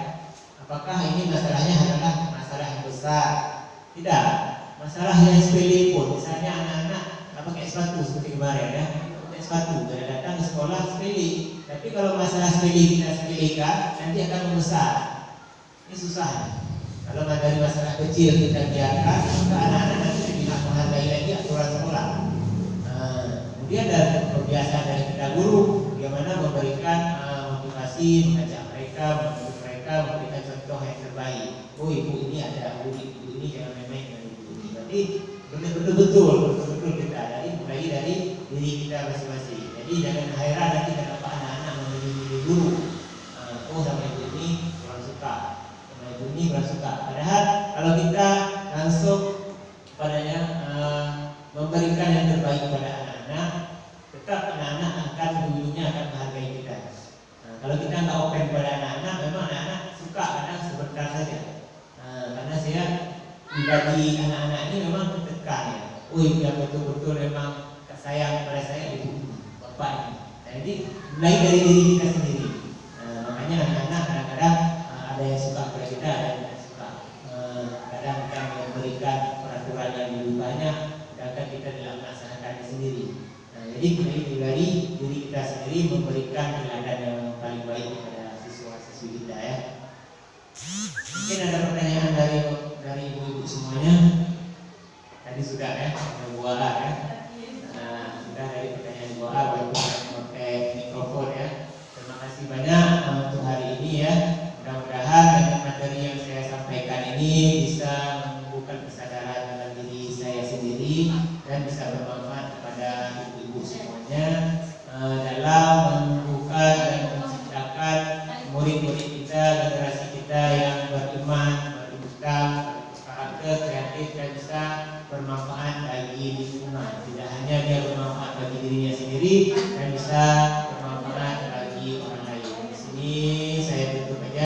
apakah ini masalahnya adalah masalah yang besar? Tidak, masalah yang sepele pun. Misalnya anak-anak pakai sepatu seperti kemarin ya, pakai sepatu, dan datang ke sekolah sepele. Tapi kalau masalah sepele kita sepelekan, nanti akan membesar. Ini susah. Kalau dari masalah kecil kita biarkan, maka anak-anak nanti tidak menghargai lagi aturan sekolah. Kemudian dari kebiasaan dari kita guru, bagaimana memberikan motivasi, mengajak mereka, membantu mereka, memberikan contoh yang terbaik. Oh ibu ini ada, ibu ini jangan main-main dengan ibu ini. Berarti betul-betul kita mulai dari diri kita masing-masing. Jadi jangan heran nanti kenapa anak-anak memilih guru. Oh sama ibu ini kurang suka. Ini bersuka. Padahal kalau kita langsung padanya memberikan yang terbaik kepada anak-anak, tetap anak-anak akan dulunya akan menghargai kita. Kalau kita nggak open kepada anak-anak, memang anak-anak suka kadang sebentar saja. Karena saya pribadi anak-anak ini memang tertekan ya. Yang betul-betul memang sayang kepada saya ibu bapak ini. Jadi mulai dari diri kita sendiri. Makanya anak-anak kadang-kadang ada yang suka kepada kita, ada yang tidak suka. Kadang kita memberikan peraturan yang lebih banyak, sedangkan kita tidak melaksanakannya sendiri. Jadi dari diri kita sendiri memberikan teladan yang paling baik kepada siswa-siswi kita ya. Mungkin ada pertanyaan dari ibu-ibu semuanya. Tadi sudah ya, ada buah ya. Sudah dari pertanyaan buah, walaupun pakai mikrofon ya. Terima kasih banyak untuk hari ini ya. Mudah-mudahan dengan materi yang saya sampaikan ini bisa menumbuhkan kesadaran dalam diri saya sendiri dan bisa bermanfaat kepada ibu-ibu semuanya dalam menumbuhkan dan menciptakan murid-murid kita, generasi kita yang beriman, berilmu, berkarakter, kreatif dan bisa bermanfaat bagi lingkungan. Tidak hanya dia bermanfaat bagi dirinya sendiri dan bisa bermanfaat bagi orang lain. Di sini saya tutup aja.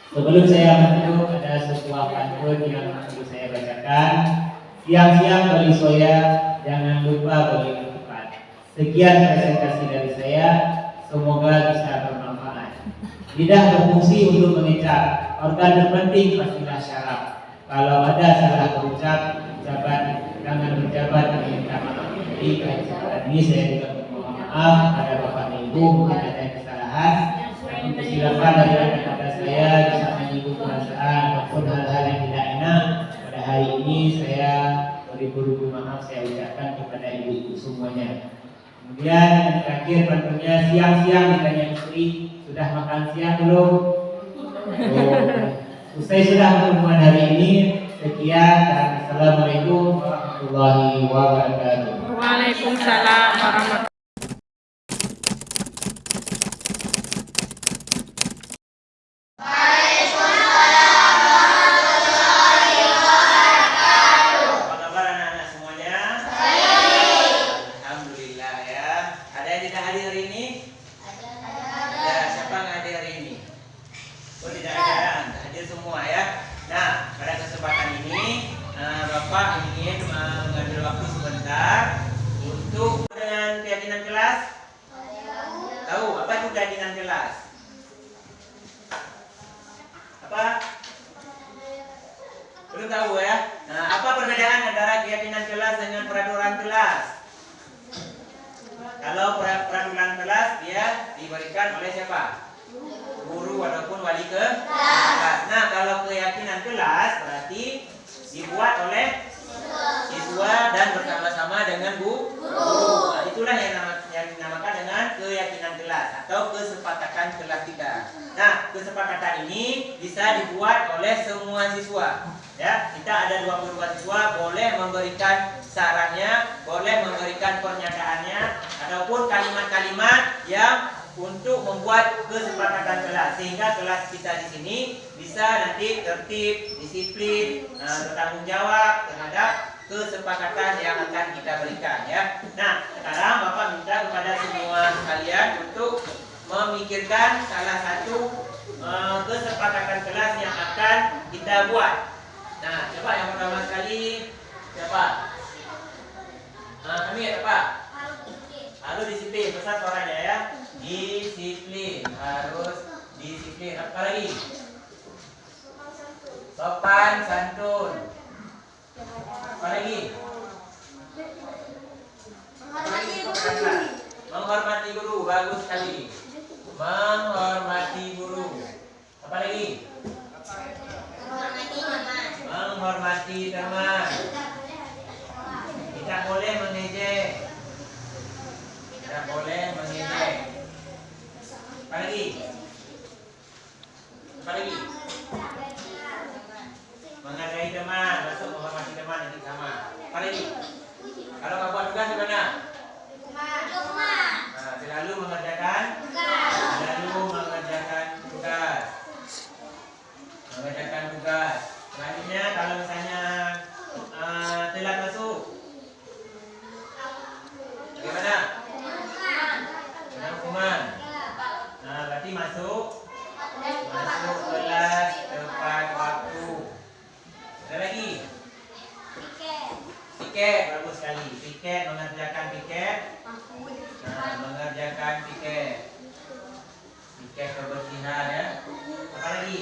Sebelum saya menutup, ada sebuah pantun yang perlu saya bacakan. Siang-siang bagi soya, jangan lupa bagi ketupat. Sekian presentasi dari saya, semoga bisa bermanfaat. Lidah berfungsi untuk mengecap, organ terpenting pastilah syaraf. Kalau ada salah berucap, jangan berjabat dan minta maaf. Jadi kesempatan ini saya juga mohon maaf pada Bapak dan Ibu mungkin ada kesalahan. Silakan dari kata-kata saya bisa menyinggung perasaan maupun hal-hal yang tidak enak. Pada hari ini saya beribu-ribu maaf saya ucapkan kepada ibu-ibu semuanya. Kemudian yang terakhir pantunnya, siang-siang ditanya istri, sudah makan siang belum? Usai sudah pertemuan hari ini. Sekian dan assalamualaikum warahmatullahi wabarakatuh. Waalaikumsalam warahmatullahi wabarakatuh. Dibuat oleh siswa dan bersama-sama dengan guru. Itulah yang dinamakan dengan keyakinan kelas atau kesepakatan kelas kita. Nah, kesepakatan ini bisa dibuat oleh semua siswa. Ya, kita ada 22 siswa, boleh memberikan sarannya, boleh memberikan pernyataannya, ataupun kalimat-kalimat yang untuk membuat kesepakatan kelas, sehingga kelas kita di sini bisa nanti tertib, disiplin, bertanggung jawab terhadap kesepakatan yang akan kita berikan, ya. Nah, sekarang Bapak minta kepada semua kalian untuk memikirkan salah satu kesepakatan kelas yang akan kita buat. Nah, coba yang pertama sekali siapa? Kami ya Pak. Harus disiplin, besar suaranya ya. Disiplin, harus disiplin. Apa lagi? Sopan santun. Apa lagi? Menghormati guru, bagus sekali. Menghormati guru. Apa lagi? Menghormati teman. Tidak boleh mengejek. Tidak boleh mengejek. Apa lagi? Apa lagi? Menghargai teman, masuk menghormati teman nanti sama. Apa lagi? Kalau nggak buat tugas gimana? Nah, selalu mengerjakan tugas. Mengerjakan tugas. Selanjutnya kalau misalnya telat masuk, bagaimana? Kena hukuman. Nah, berarti masuk kelas tepat waktu. Ada lagi? Piket, bagus sekali. Piket, mengerjakan piket. Nah, mengerjakan piket. Piket kebersihan ya. Apa lagi?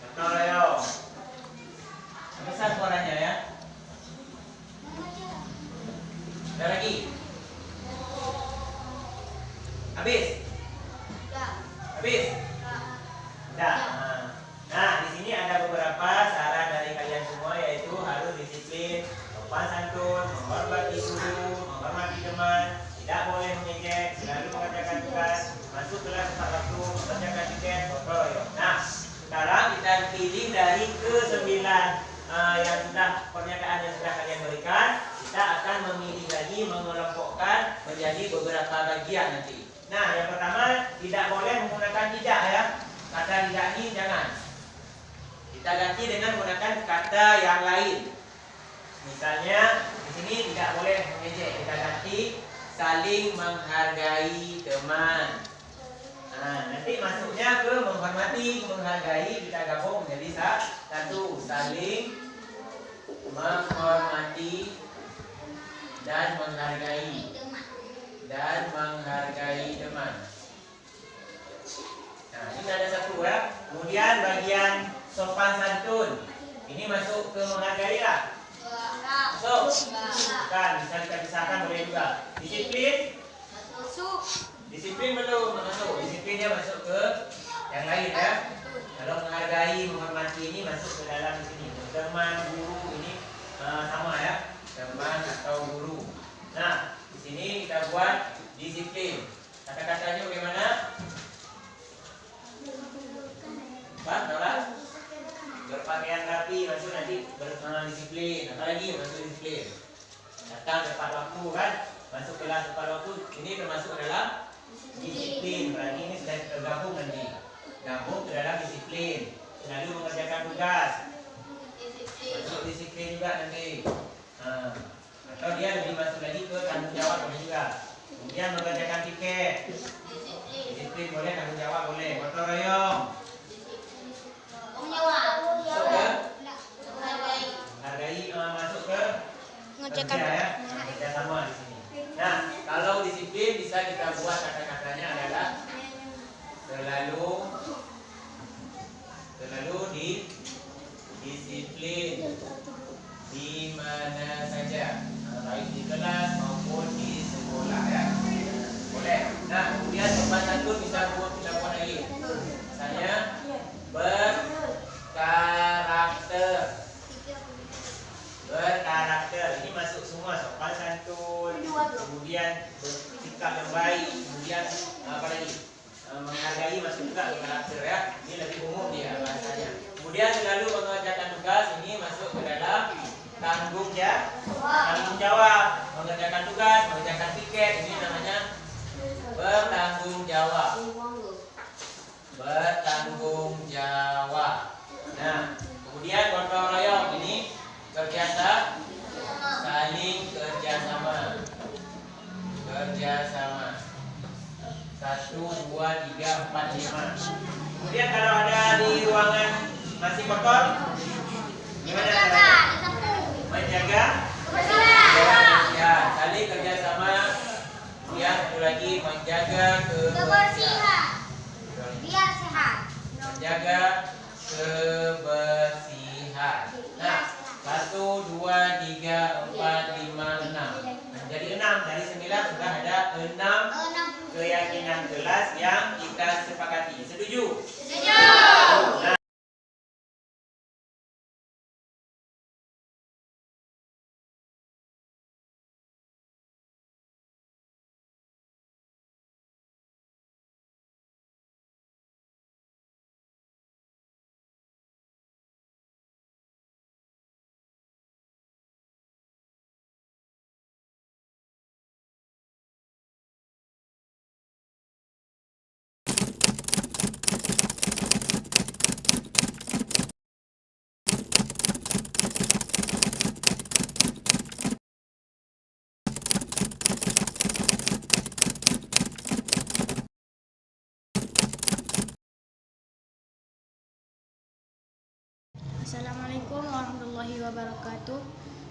Betul ya. Besar suaranya ya. Ada lagi? Habis? Habis? Sudah. Nah, di sini ada beberapa saran dari kalian semua, yaitu harus disiplin, sopan santun, menghormati guru, menghormati teman, tidak boleh mengejek, selalu mengerjakan tugas, masuk kelas tepat waktu, mengerjakan tiket, gotong royong. Nah, sekarang kita pilih dari ke-9 yang sudah pernyataan yang sudah kalian berikan. Kita akan memilih lagi, mengelompokkan menjadi beberapa bagian nanti. Nah, yang pertama, tidak boleh menggunakan tidak ya. Kata tidak ini jangan. Kita ganti dengan menggunakan kata yang lain. Misalnya di sini tidak boleh mengejek. Kita ganti saling menghargai teman. Nah, nanti masuknya ke menghormati, menghargai, kita gabung menjadi satu. Saling menghormati dan menghargai. Dan menghargai teman. Nah, ini ada satu ya. Kemudian bagian sopan santun. Ini masuk ke menghargai lah. Masuk? Bukan, bisa kita pisahkan boleh juga. Disiplin? Disiplin belum masuk. Disiplinnya masuk ke yang lain ya. Kalau menghargai, menghormati ini masuk ke dalam di sini. Teman, guru ini sama ya. Teman atau guru. Nah, di sini kita buat disiplin. Kata-katanya bagaimana? Pak, tolak. Berpakaian rapi masuk nanti berdisiplin. Apalagi masuk disiplin. Datang tepat waktu kan? Masuk kelas tepat waktu. Ini termasuk dalam disiplin. Berarti ini sudah tergabung nanti. Gabung ke dalam disiplin. Selalu mengerjakan tugas. Masuk disiplin juga nanti. Atau dia lebih masuk lagi ke tanggung jawab boleh juga. Kemudian mengerjakan tiket. Disiplin boleh, tanggung jawab boleh. Gotong royong. Masuk ke menghargai, masuk ke kerja ya. Kerja sama di sini. Nah, kalau disiplin bisa kita buat kata-katanya adalah selalu disiplin di mana saja, baik di kelas maupun di sekolah ya. Boleh. Nah, kemudian sopan santun bisa kita buat lagi. Tanggung jawab. Mengerjakan tugas, mengerjakan piket, ini namanya bertanggung jawab. Bertanggung jawab. Nah, kemudian gotong royong ini kerjasama, saling kerjasama. Kerjasama. 1, 2, 3, 4, 5. Kemudian kalau ada di ruangan masih kotor, gimana caranya? Menjaga ya, saling kerjasama. Yang satu lagi menjaga kebersihan. Biar sehat. Menjaga kebersihan. Nah, 1, 2, 3, 4, 5, 6. Jadi 6 dari 9 sudah ada 6 keyakinan kelas yang kita sepakati. Setuju? Setuju. Nah, Assalamualaikum warahmatullahi wabarakatuh.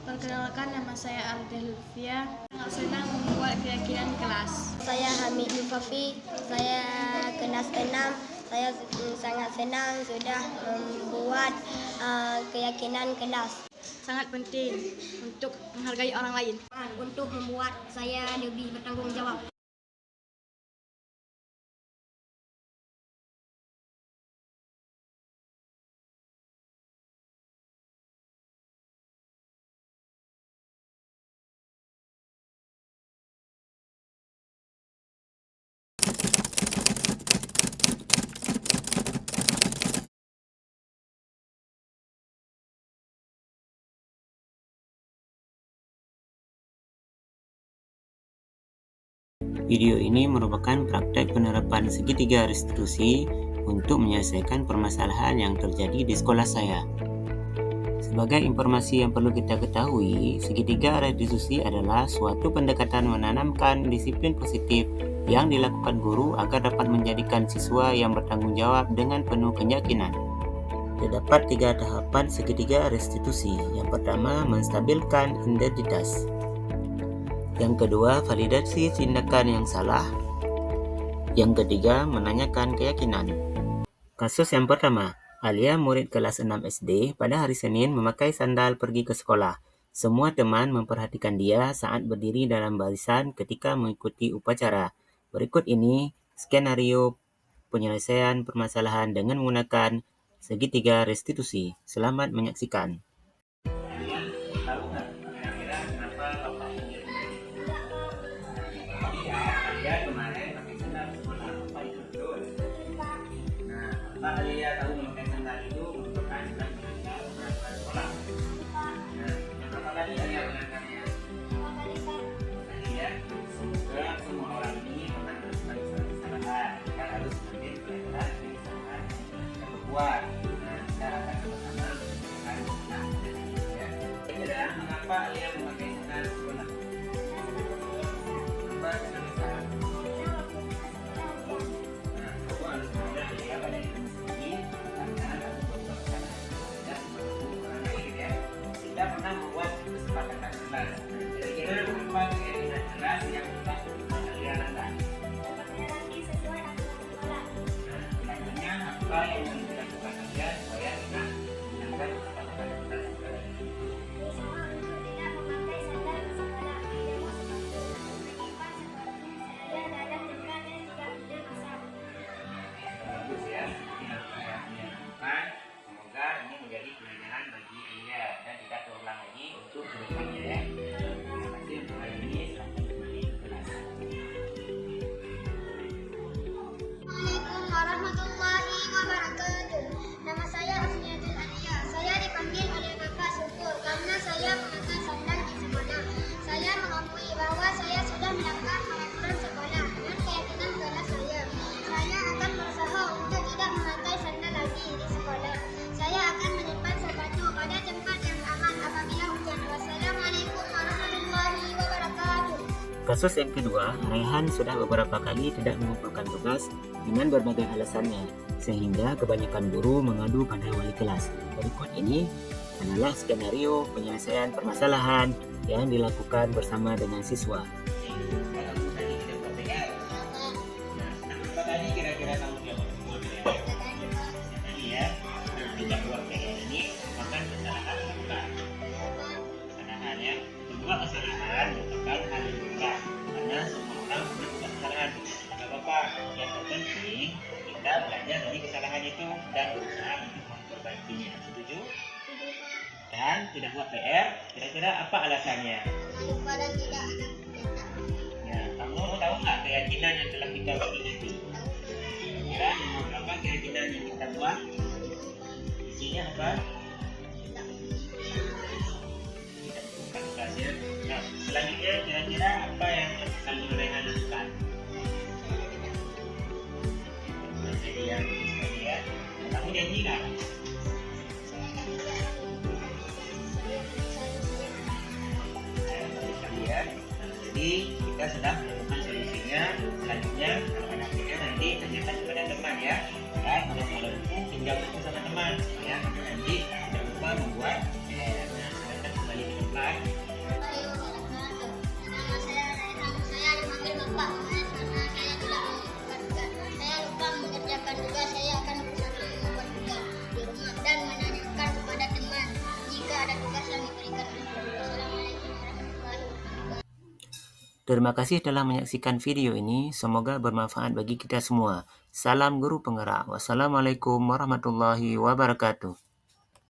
Perkenalkan, nama saya Ardeh Lutfia. Sangat senang membuat keyakinan kelas. Saya Hamid Nufafi, saya kelas 6. Saya sangat senang sudah membuat keyakinan kelas. Sangat penting untuk menghargai orang lain. Untuk membuat saya lebih bertanggung jawab. Video ini merupakan praktek penerapan segitiga restitusi untuk menyelesaikan permasalahan yang terjadi di sekolah saya. Sebagai informasi yang perlu kita ketahui, segitiga restitusi adalah suatu pendekatan menanamkan disiplin positif yang dilakukan guru agar dapat menjadikan siswa yang bertanggung jawab dengan penuh keyakinan. Terdapat 3 tahapan segitiga restitusi. Yang pertama, menstabilkan identitas. Yang kedua, validasi tindakan yang salah. Yang ketiga, menanyakan keyakinan. Kasus yang pertama, Alia, murid kelas 6 SD, pada hari Senin memakai sandal pergi ke sekolah. Semua teman memperhatikan dia saat berdiri dalam barisan ketika mengikuti upacara. Berikut ini skenario penyelesaian permasalahan dengan menggunakan segitiga restitusi. Selamat menyaksikan. kalian tahu nggak kira-kira kenapa bapak menjadi dia kemarin pakai sandal sekolah, apa itu betul? Nah, apa Alia tahu memakai sandal itu merupakan tanggung jawab sekolah? Nah, yang pertama kali Alia mengatakannya tadi ya, semoga semua orang ini pernah melakukan kesalahan, kita harus mengambil pelajaran dari kesalahan yang kita berbuat. Nah, kita akan sama-sama mengajarkan ya. Kira mengapa Alia memakai sandal sekolah? Apa kesalahan? Tidak pernah membuat kesepakatan jelas. Kira-kira apa keyakinan jelas yang kita lakukan? Selanjutnya apa yang harus dilakukan saja supaya kita menjalankan kesepakatan jelas? Bagus ya, ini apa yang dia lakukan. Semoga ini menjadi pelajaran bagi dia dan kita terulang lagi untuk kedepannya ya. Terima kasih untuk hari ini. Selamat kembali ke kelas. Assalamualaikum warahmatullahi wabarakatuh. Kasus yang kedua, Raihan sudah beberapa kali tidak mengumpulkan tugas dengan berbagai alasannya, sehingga kebanyakan guru mengadu pada wali kelas. Berikut ini adalah skenario penyelesaian permasalahan yang dilakukan bersama dengan siswa. Kalau tadi tidak buat PR, apa tadi kira-kira kamu jawab? Tadi ya, tidak buat PR ini merupakan kesalahan bukan? Kesalahan ya, kedua kesalahan merupakan hal yang lumrah karena semua orang melakukan kesalahan. Tidak apa-apa, yang terpenting kita belajar dari kesalahan itu dan berusaha untuk memperbaikinya. Setuju? Dan tidak buat PR, kira-kira apa alasannya? Pada tidak ada Ya, kamu tahu nggak keyakinan yang telah kita buat itu? Kira berapa keyakinan yang kita buat? Isinya apa? Nah, selanjutnya kira-kira apa yang akan Raihan lakukan? Jadi ya, kamu janji nggak? Jadi kita sudah menemukan solusinya. Selanjutnya kalau ada akhirnya nanti tanyakan kepada teman ya. Dan kalau lupa pinjam buku sama teman ya. Nanti jangan lupa membuat nah, silakan kembali ke tempat. Nama saya Raihan. Saya dipanggil Bapak karena saya tidak mengumpulkan tugas. Saya lupa mengerjakan tugas. Saya akan berusaha membuat tugas di rumah dan menanyakan kepada teman jika ada tugas yang diberikan. Assalamualaikum warahmatullahi wabarakatuh. Terima kasih telah menyaksikan video ini. Semoga bermanfaat bagi kita semua. Salam guru penggerak. Wassalamualaikum warahmatullahi wabarakatuh.